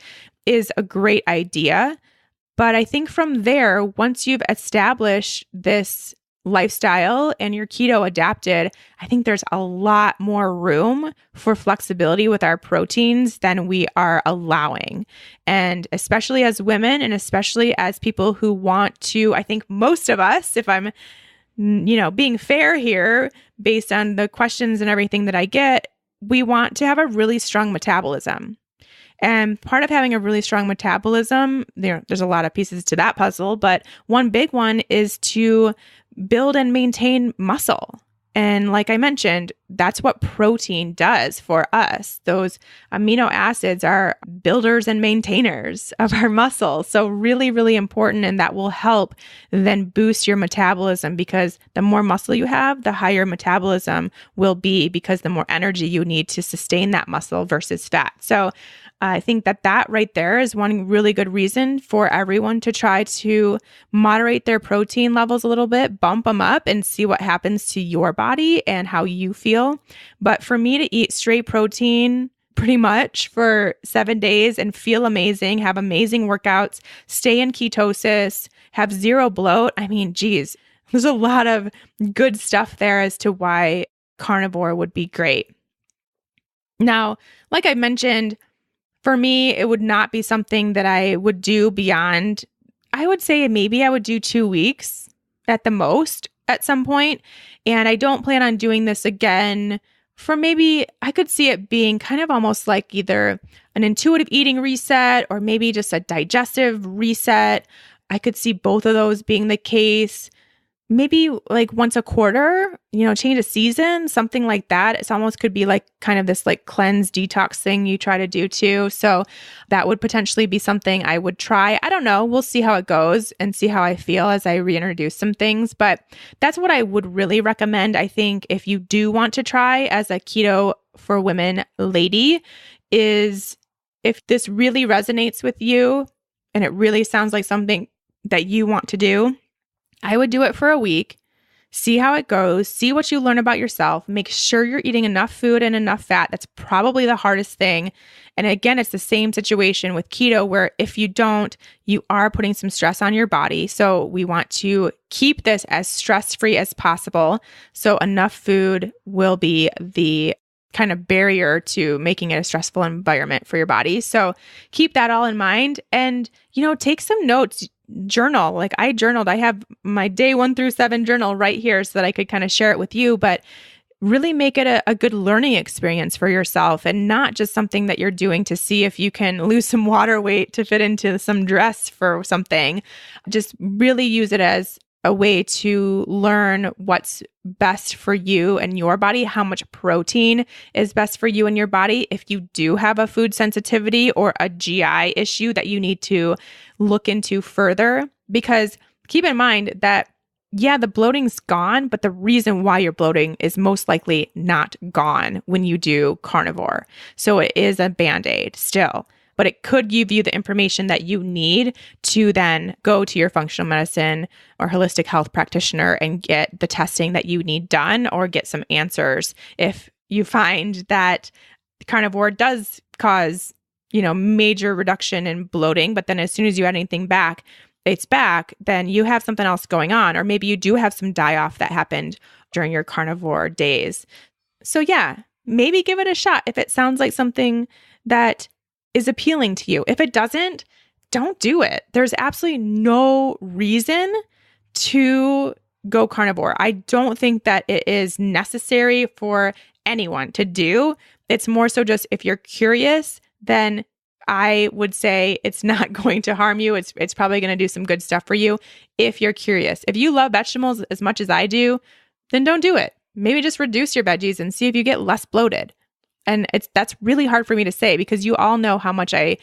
is a great idea. But I think from there, once you've established this lifestyle and you're keto adapted, I think there's a lot more room for flexibility with our proteins than we are allowing. And especially as women, and especially as people who want to, I think most of us, if I'm being fair here, based on the questions and everything that I get, we want to have a really strong metabolism. And part of having a really strong metabolism, there's a lot of pieces to that puzzle, but one big one is to build and maintain muscle. And like I mentioned, that's what protein does for us. Those amino acids are builders and maintainers of our muscle. So really, really important. And that will help then boost your metabolism, because the more muscle you have, the higher metabolism will be, because the more energy you need to sustain that muscle versus fat. So I think that right there is one really good reason for everyone to try to moderate their protein levels a little bit, bump them up, and see what happens to your body and how you feel. But for me to eat straight protein pretty much for 7 days and feel amazing, have amazing workouts, stay in ketosis, have zero bloat, I mean, geez, there's a lot of good stuff there as to why carnivore would be great. Now, like I mentioned, for me, it would not be something that I would do beyond, I would say maybe I would do 2 weeks at the most at some point. And I don't plan on doing this again for maybe, I could see it being kind of almost like either an intuitive eating reset or maybe just a digestive reset. I could see both of those being the case. Maybe like once a quarter, change a season, something like that. It almost could be like kind of this like cleanse detox thing you try to do too. So that would potentially be something I would try. I don't know. We'll see how it goes and see how I feel as I reintroduce some things. But that's what I would really recommend. I think if you do want to try as a keto for women lady, is if this really resonates with you and it really sounds like something that you want to do, I would do it for a week, see how it goes, see what you learn about yourself, make sure you're eating enough food and enough fat. That's probably the hardest thing. And again, it's the same situation with keto, where if you don't, you are putting some stress on your body. So we want to keep this as stress-free as possible. So enough food will be the kind of barrier to making it a stressful environment for your body. So keep that all in mind and, take some notes. Journal. Like I journaled. I have my day 1 through 7 journal right here so that I could kind of share it with you, but really make it a good learning experience for yourself and not just something that you're doing to see if you can lose some water weight to fit into some dress for something. Just really use it as a way to learn what's best for you and your body, how much protein is best for you and your body. If you do have a food sensitivity or a GI issue that you need to look into further, because keep in mind that, yeah, the bloating's gone, but the reason why you're bloating is most likely not gone when you do carnivore. So it is a Band-Aid still. But it could give you the information that you need to then go to your functional medicine or holistic health practitioner and get the testing that you need done, or get some answers if you find that carnivore does cause, major reduction in bloating. But then as soon as you add anything back, it's back, then you have something else going on. Or maybe you do have some die-off that happened during your carnivore days. So yeah, maybe give it a shot if it sounds like something that is appealing to you. If it doesn't, don't do it. There's absolutely no reason to go carnivore. I don't think that it is necessary for anyone to do. It's more so just if you're curious, then I would say it's not going to harm you. It's probably going to do some good stuff for you if you're curious. If you love vegetables as much as I do, then don't do it. Maybe just reduce your veggies and see if you get less bloated. And that's really hard for me to say, because you all know how much I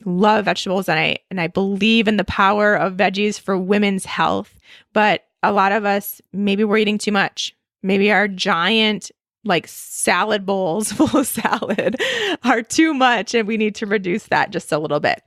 love vegetables and I believe in the power of veggies for women's health. But a lot of us, maybe we're eating too much. Maybe our giant like salad bowls full of salad are too much, and we need to reduce that just a little bit.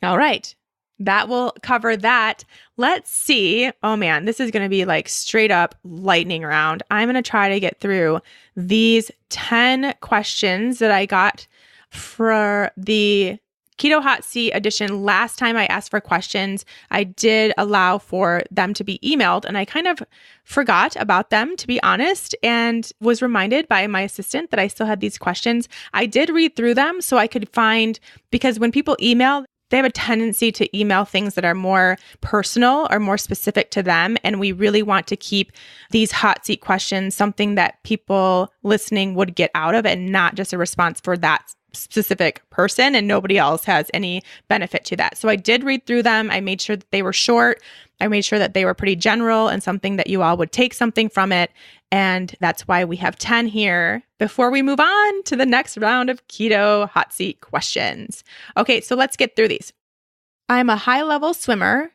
All right. That will cover that. Let's see. Oh man, this is going to be like straight up lightning round. I'm going to try to get through these 10 questions that I got for the Keto Hot Seat edition. Last time I asked for questions, I did allow for them to be emailed, and I kind of forgot about them, to be honest, and was reminded by my assistant that I still had these questions. I did read through them so I could find, because when people email, they have a tendency to email things that are more personal or more specific to them. And we really want to keep these hot seat questions something that people listening would get out of, and not just a response for that specific person, and nobody else has any benefit to that. So I did read through them. I made sure that they were short. I made sure that they were pretty general and something that you all would take something from it. And that's why we have 10 here before we move on to the next round of keto hot seat questions. Okay, so let's get through these. I'm a high-level swimmer.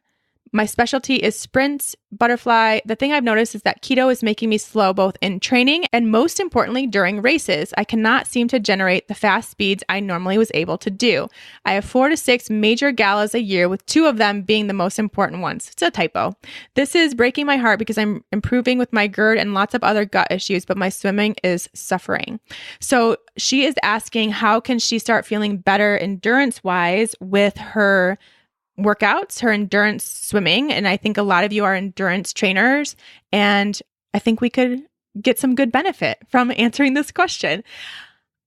My specialty is sprints, butterfly. The thing I've noticed is that keto is making me slow both in training and most importantly during races. I cannot seem to generate the fast speeds I normally was able to do. I have 4 to 6 major galas a year, with 2 of them being the most important ones. It's a typo. This is breaking my heart because I'm improving with my GERD and lots of other gut issues, but my swimming is suffering. So she is asking, how can she start feeling better endurance-wise with her workouts, her endurance swimming? And I think a lot of you are endurance trainers, and I think we could get some good benefit from answering this question.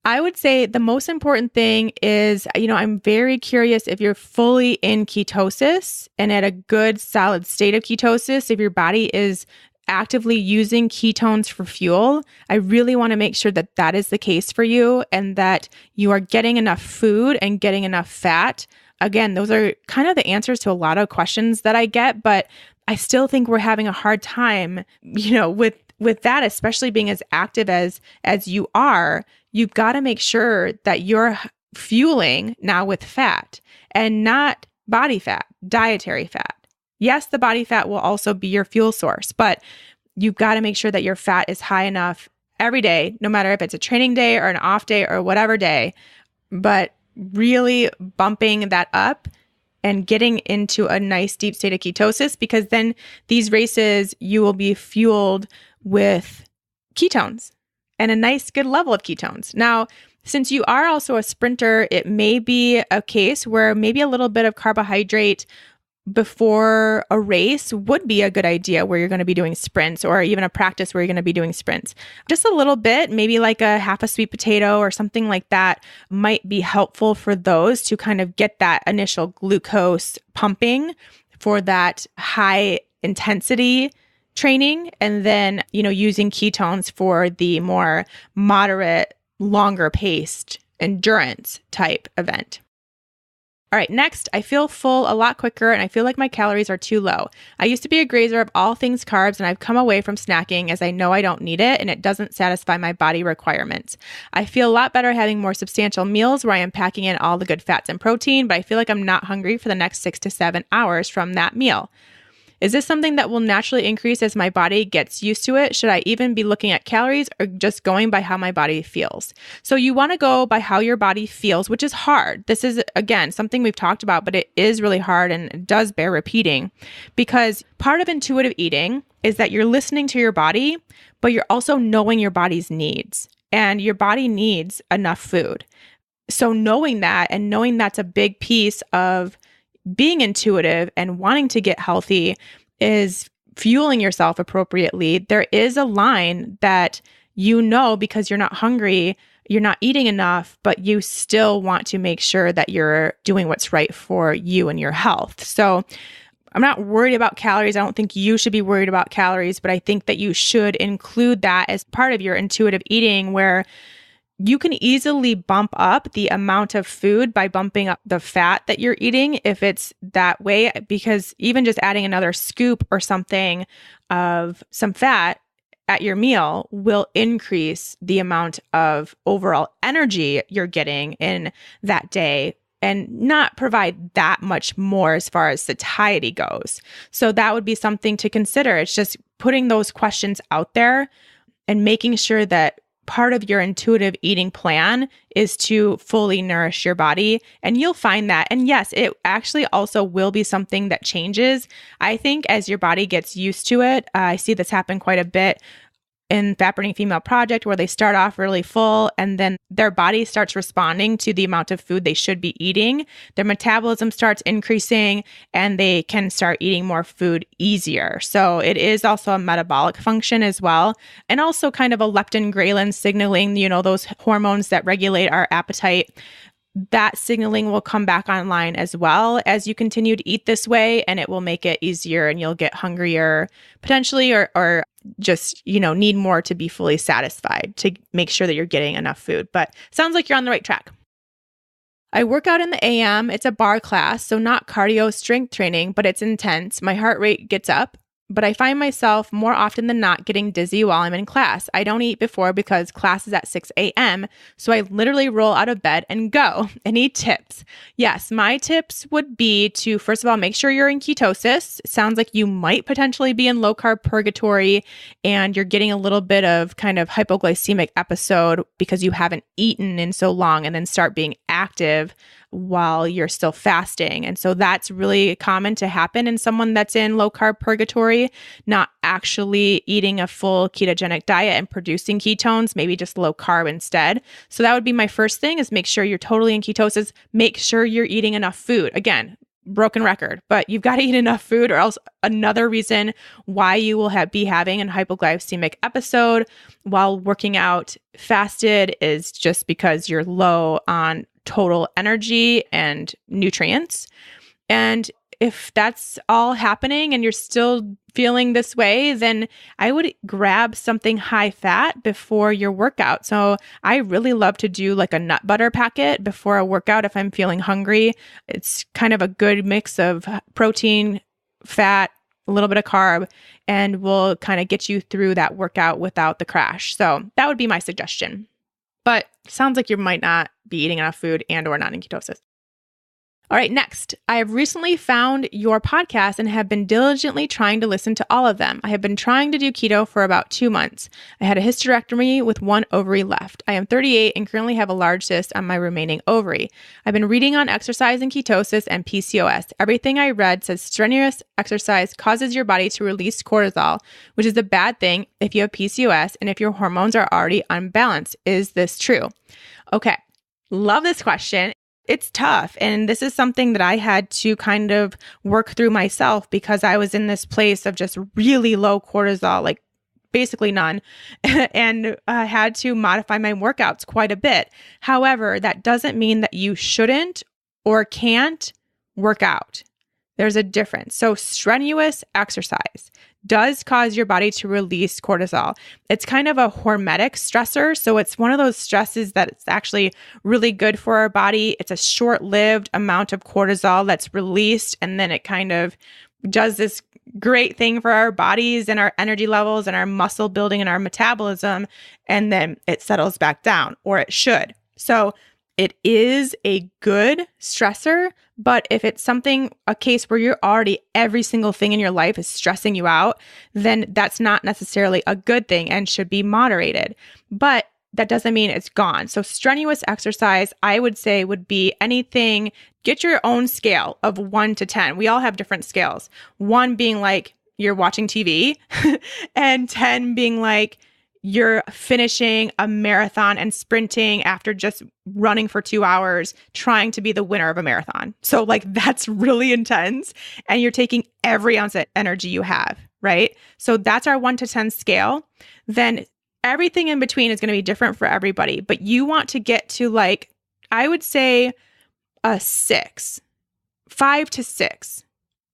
I would say the most important thing is, I'm very curious if you're fully in ketosis and at a good solid state of ketosis, if your body is actively using ketones for fuel. I really want to make sure that that is the case for you and that you are getting enough food and getting enough fat. Again, those are kind of the answers to a lot of questions that I get, but I still think we're having a hard time, with that, especially being as active as you are. You've got to make sure that you're fueling now with fat and not body fat, dietary fat. Yes, the body fat will also be your fuel source, but you've got to make sure that your fat is high enough every day, no matter if it's a training day or an off day or whatever day, but really bumping that up and getting into a nice deep state of ketosis, because then these races, you will be fueled with ketones and a nice good level of ketones. Now, since you are also a sprinter, it may be a case where maybe a little bit of carbohydrate before a race would be a good idea, where you're going to be doing sprints, or even a practice where you're going to be doing sprints. Just a little bit, maybe like a half a sweet potato or something like that might be helpful for those to kind of get that initial glucose pumping for that high intensity training. And then, using ketones for the more moderate, longer paced endurance type event. All right, next, I feel full a lot quicker and I feel like my calories are too low. I used to be a grazer of all things carbs, and I've come away from snacking as I know I don't need it and it doesn't satisfy my body requirements. I feel a lot better having more substantial meals where I am packing in all the good fats and protein, but I feel like I'm not hungry for the next 6 to 7 hours from that meal. Is this something that will naturally increase as my body gets used to it? Should I even be looking at calories or just going by how my body feels? So you want to go by how your body feels, which is hard. This is, again, something we've talked about, but it is really hard and it does bear repeating, because part of intuitive eating is that you're listening to your body, but you're also knowing your body's needs, and your body needs enough food. So knowing that, and knowing that's a big piece of being intuitive and wanting to get healthy, is fueling yourself appropriately. There is a line that because you're not hungry, you're not eating enough, but you still want to make sure that you're doing what's right for you and your health. So I'm not worried about calories. I don't think you should be worried about calories, but I think that you should include that as part of your intuitive eating, where you can easily bump up the amount of food by bumping up the fat that you're eating if it's that way, because even just adding another scoop or something of some fat at your meal will increase the amount of overall energy you're getting in that day and not provide that much more as far as satiety goes. So that would be something to consider. It's just putting those questions out there and making sure that part of your intuitive eating plan is to fully nourish your body, and you'll find that. And yes, it actually also will be something that changes, I think, as your body gets used to it. I see this happen quite a bit in Fat Burning Female Project, where they start off really full and then their body starts responding to the amount of food they should be eating. Their metabolism starts increasing and they can start eating more food easier. So it is also a metabolic function as well. And also kind of a leptin ghrelin signaling, those hormones that regulate our appetite. That signaling will come back online as well as you continue to eat this way, and it will make it easier and you'll get hungrier potentially or just, need more to be fully satisfied to make sure that you're getting enough food. But sounds like you're on the right track. I work out in the AM. It's a bar class, so not cardio strength training, but it's intense. My heart rate gets up. but I find myself more often than not getting dizzy while I'm in class. I don't eat before because class is at 6 a.m., so I literally roll out of bed and go. Any tips? Yes, my tips would be to, first of all, make sure you're in ketosis. It sounds like you might potentially be in low carb purgatory and you're getting a little bit of kind of hypoglycemic episode because you haven't eaten in so long, and then start being active while you're still fasting. And so that's really common to happen in someone that's in low carb purgatory, not actually eating a full ketogenic diet and producing ketones, maybe just low carb instead. So that would be my first thing, is make sure you're totally in ketosis. Make sure you're eating enough food. Again, broken record, but you've got to eat enough food, or else another reason why you will be having a hypoglycemic episode while working out fasted is just because you're low on total energy and nutrients. And if that's all happening and you're still feeling this way, then I would grab something high fat before your workout. So I really love to do like a nut butter packet before a workout if I'm feeling hungry. It's kind of a good mix of protein, fat, a little bit of carb, and will kind of get you through that workout without the crash. So that would be my suggestion. But sounds like you might not be eating enough food and or not in ketosis. All right, next, I have recently found your podcast and have been diligently trying to listen to all of them. I have been trying to do keto for about 2 months. I had a hysterectomy with one ovary left. I am 38 and currently have a large cyst on my remaining ovary. I've been reading on exercise and ketosis and PCOS. Everything I read says strenuous exercise causes your body to release cortisol, which is a bad thing if you have PCOS and if your hormones are already unbalanced. Is this true? Okay, love this question. It's tough. And this is something that I had to kind of work through myself because I was in this place of just really low cortisol, like basically none, and I had to modify my workouts quite a bit. However, that doesn't mean that you shouldn't or can't work out. There's a difference. So strenuous exercise does cause your body to release cortisol. It's kind of a hormetic stressor. So it's one of those stresses that it's actually really good for our body. It's a short-lived amount of cortisol that's released, and then it kind of does this great thing for our bodies and our energy levels and our muscle building and our metabolism, and then it settles back down, or it should. So it is a good stressor, but if it's a case where you're already, every single thing in your life is stressing you out, then that's not necessarily a good thing and should be moderated. But that doesn't mean it's gone. So strenuous exercise, I would say, would be anything, get your own scale of 1 to 10. We all have different scales. 1 being like you're watching TV and 10 being like you're finishing a marathon and sprinting after just running for 2 hours, trying to be the winner of a marathon. So like that's really intense, and you're taking every ounce of energy you have, right? So that's our 1 to 10 scale. Then everything in between is going to be different for everybody, but you want to get to like, I would say a 6, 5 to 6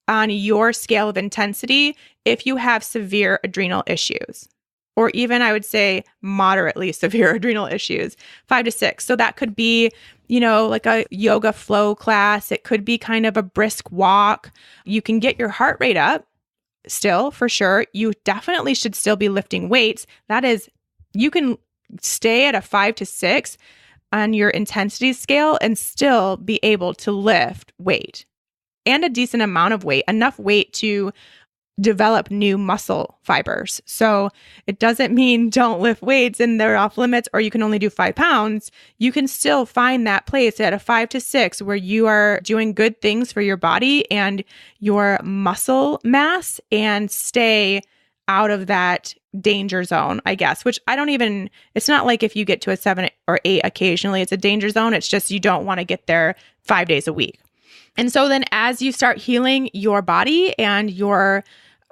on your scale of intensity if you have severe adrenal issues. Or even I would say moderately severe adrenal issues, 5 to 6. So that could be, like a yoga flow class. It could be kind of a brisk walk. You can get your heart rate up still, for sure. You definitely should still be lifting weights. That is, you can stay at a 5 to 6 on your intensity scale and still be able to lift weight and a decent amount of weight, enough weight to develop new muscle fibers. So it doesn't mean don't lift weights and they're off limits, or you can only do 5 pounds. You can still find that place at a 5 to 6 where you are doing good things for your body and your muscle mass and stay out of that danger zone, I guess, which it's not like if you get to a 7 or 8 occasionally, it's a danger zone. It's just you don't want to get there 5 days a week. And so then as you start healing your body and your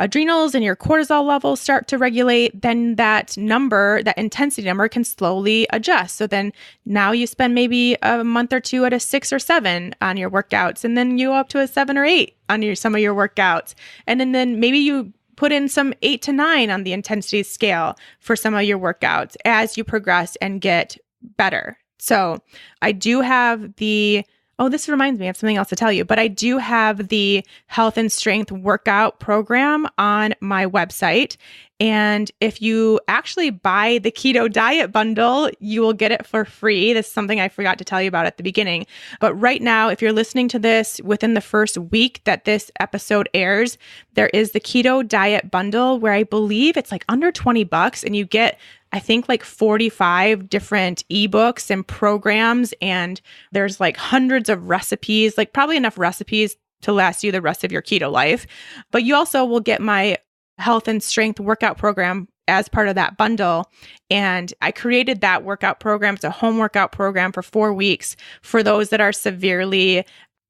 adrenals and your cortisol levels start to regulate, then that intensity number can slowly adjust. So then now you spend maybe a month or 2 at a 6 or 7 on your workouts, and then you go up to a 7 or 8 on some of your workouts. And then maybe you put in some 8 to 9 on the intensity scale for some of your workouts as you progress and get better. So I do have the Oh, this reminds me, I have something else to tell you, but I do have the health and strength workout program on my website. And if you actually buy the keto diet bundle, you will get it for free. This is something I forgot to tell you about at the beginning. But right now, if you're listening to this within the first week that this episode airs, there is the keto diet bundle where I believe it's like under $20 and you get, I think, like 45 different ebooks and programs. And there's like hundreds of recipes, like probably enough recipes to last you the rest of your keto life. But you also will get my health and strength workout program as part of that bundle. And I created that workout program. It's a home workout program for 4 weeks for those that are severely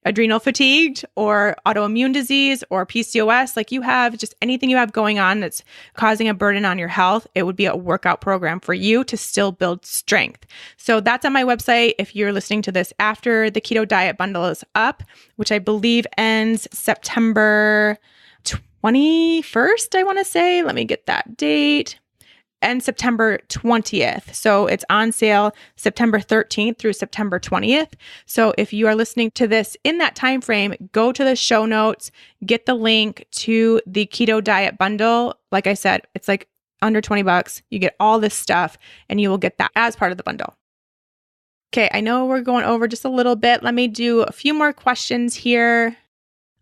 adrenal fatigued or autoimmune disease or PCOS. Like you have just anything you have going on that's causing a burden on your health, it would be a workout program for you to still build strength. So that's on my website. If you're listening to this after the keto diet bundle is up, which I believe ends September 21st, I want to say. Let me get that date. And September 20th. So it's on sale September 13th through September 20th. So if you are listening to this in that time frame, go to the show notes, get the link to the keto diet bundle. Like I said, it's like under $20. You get all this stuff and you will get that as part of the bundle. Okay, I know we're going over just a little bit. Let me do a few more questions here.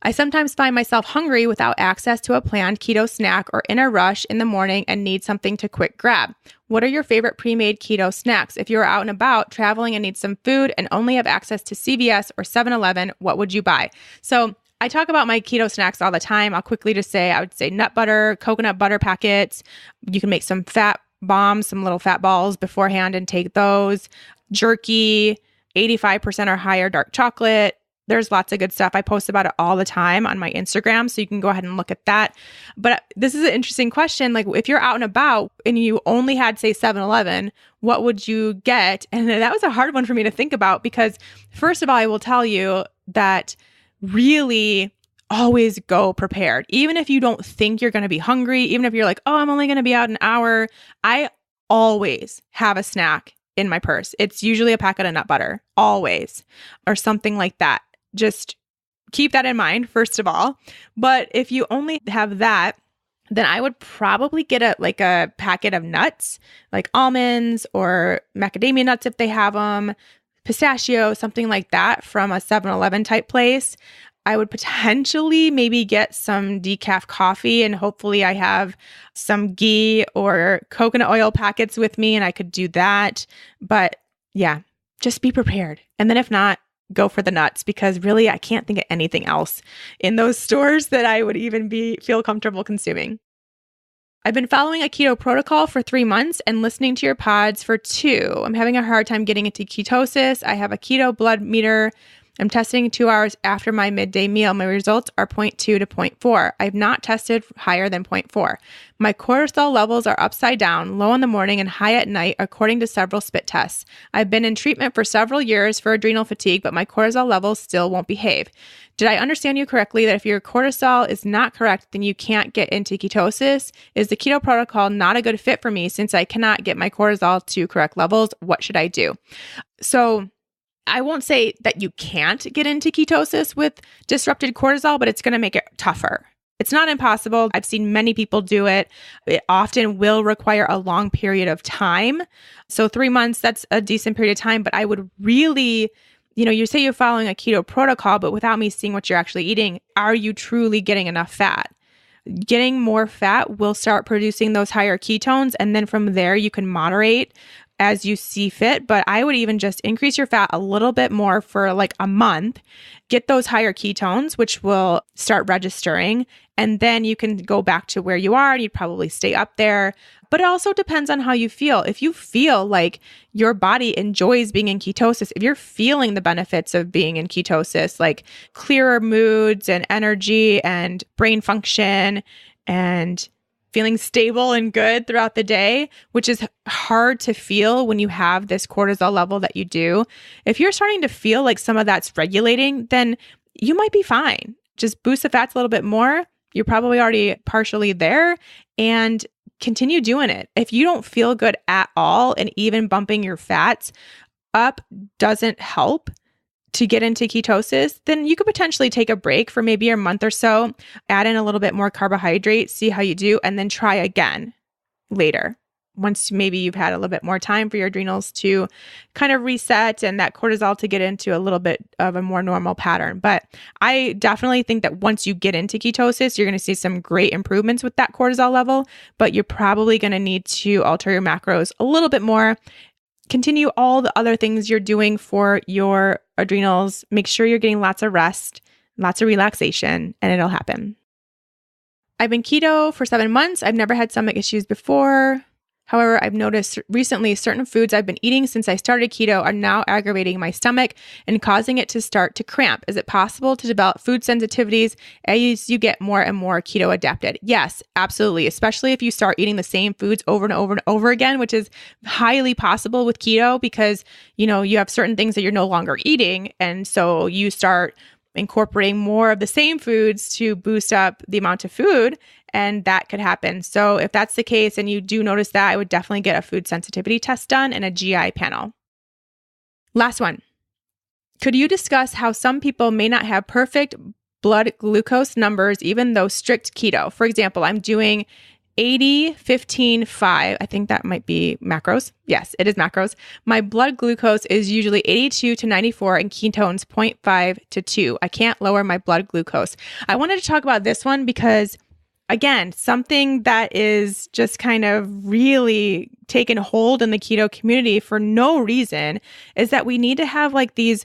I sometimes find myself hungry without access to a planned keto snack or in a rush in the morning and need something to quick grab. What are your favorite pre-made keto snacks? If you're out and about, traveling and need some food and only have access to CVS or 7-Eleven, what would you buy? So I talk about my keto snacks all the time. I'll quickly just say, I would say nut butter, coconut butter packets. You can make some fat bombs, some little fat balls beforehand and take those. Jerky, 85% or higher dark chocolate. There's lots of good stuff. I post about it all the time on my Instagram, so you can go ahead and look at that. But this is an interesting question. Like if you're out and about and you only had, say, 7-Eleven, what would you get? And that was a hard one for me to think about because first of all, I will tell you that really always go prepared. Even if you don't think you're going to be hungry, even if you're like, oh, I'm only going to be out an hour, I always have a snack in my purse. It's usually a packet of nut butter, always, or something like that. Just keep that in mind, first of all. But if you only have that, then I would probably get a packet of nuts, like almonds or macadamia nuts if they have them, pistachio, something like that from a 7-Eleven type place. I would potentially maybe get some decaf coffee and hopefully I have some ghee or coconut oil packets with me and I could do that. But yeah, just be prepared. And then if not, go for the nuts because really I can't think of anything else in those stores that I would even feel comfortable consuming. I've been following a keto protocol for 3 months and listening to your pods for 2. I'm having a hard time getting into ketosis. I have a keto blood meter. I'm testing 2 hours after my midday meal. My results are 0.2 to 0.4. I've not tested higher than 0.4. My cortisol levels are upside down, low in the morning and high at night, according to several spit tests. I've been in treatment for several years for adrenal fatigue, but my cortisol levels still won't behave. Did I understand you correctly that if your cortisol is not correct, then you can't get into ketosis? Is the keto protocol not a good fit for me since I cannot get my cortisol to correct levels? What should I do? So I won't say that you can't get into ketosis with disrupted cortisol, but it's going to make it tougher. It's not impossible. I've seen many people do it. It often will require a long period of time. So 3 months, that's a decent period of time, but I would really, you say you're following a keto protocol, but without me seeing what you're actually eating, are you truly getting enough fat? Getting more fat will start producing those higher ketones. And then from there, you can moderate as you see fit. But I would even just increase your fat a little bit more for like a month, get those higher ketones, which will start registering. And then you can go back to where you are and you'd probably stay up there. But it also depends on how you feel. If you feel like your body enjoys being in ketosis, if you're feeling the benefits of being in ketosis, like clearer moods and energy and brain function and feeling stable and good throughout the day, which is hard to feel when you have this cortisol level that you do. If you're starting to feel like some of that's regulating, then you might be fine. Just boost the fats a little bit more. You're probably already partially there and continue doing it. If you don't feel good at all and even bumping your fats up doesn't help, to get into ketosis, then you could potentially take a break for maybe a month or so, add in a little bit more carbohydrate, see how you do, and then try again later. Once maybe you've had a little bit more time for your adrenals to kind of reset and that cortisol to get into a little bit of a more normal pattern. But I definitely think that once you get into ketosis, you're going to see some great improvements with that cortisol level, but you're probably going to need to alter your macros a little bit more. Continue all the other things you're doing for your adrenals. Make sure you're getting lots of rest, lots of relaxation, and it'll happen. I've been keto for 7 months. I've never had stomach issues before. However, I've noticed recently certain foods I've been eating since I started keto are now aggravating my stomach and causing it to start to cramp. Is it possible to develop food sensitivities as you get more and more keto adapted? Yes, absolutely. Especially if you start eating the same foods over and over and over again, which is highly possible with keto because, you have certain things that you're no longer eating. And so you start incorporating more of the same foods to boost up the amount of food, and that could happen. So if that's the case and you do notice that, I would definitely get a food sensitivity test done and a GI panel. Last one. Could you discuss how some people may not have perfect blood glucose numbers even though strict keto? For example, I'm doing 80, 15, 5. I think that might be macros. Yes, it is macros. My blood glucose is usually 82 to 94 and ketones 0.5 to 2. I can't lower my blood glucose. I wanted to talk about this one because, again, something that is just kind of really taken hold in the keto community for no reason is that we need to have like these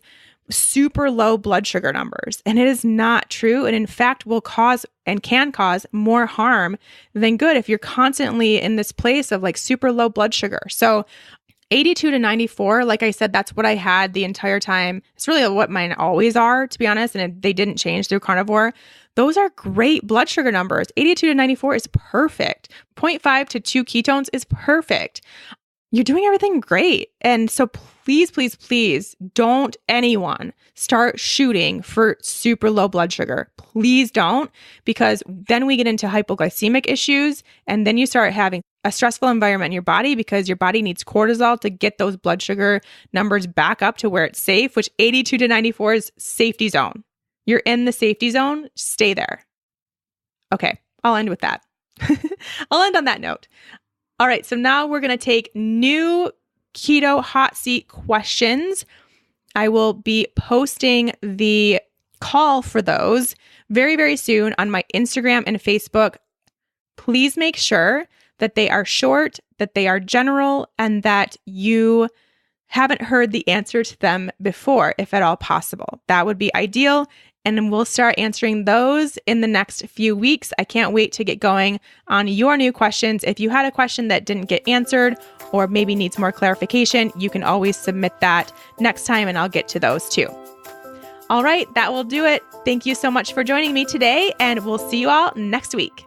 super low blood sugar numbers. And it is not true. And in fact, will cause and can cause more harm than good if you're constantly in this place of like super low blood sugar. So 82 to 94, like I said, that's what I had the entire time. It's really what mine always are, to be honest. And they didn't change through carnivore. Those are great blood sugar numbers. 82 to 94 is perfect. 0.5 to 2 ketones is perfect. You're doing everything great. And so please, please, please don't anyone start shooting for super low blood sugar. Please don't, because then we get into hypoglycemic issues and then you start having a stressful environment in your body because your body needs cortisol to get those blood sugar numbers back up to where it's safe, which 82 to 94 is safety zone. You're in the safety zone, stay there. Okay, I'll end with that. I'll end on that note. All right, so now we're going to take new keto hot seat questions. I will be posting the call for those very, very soon on my Instagram and Facebook. Please make sure that they are short, that they are general, and that you haven't heard the answer to them before, if at all possible. That would be ideal. And we'll start answering those in the next few weeks. I can't wait to get going on your new questions. If you had a question that didn't get answered or maybe needs more clarification, you can always submit that next time and I'll get to those too. All right, that will do it. Thank you so much for joining me today, and we'll see you all next week.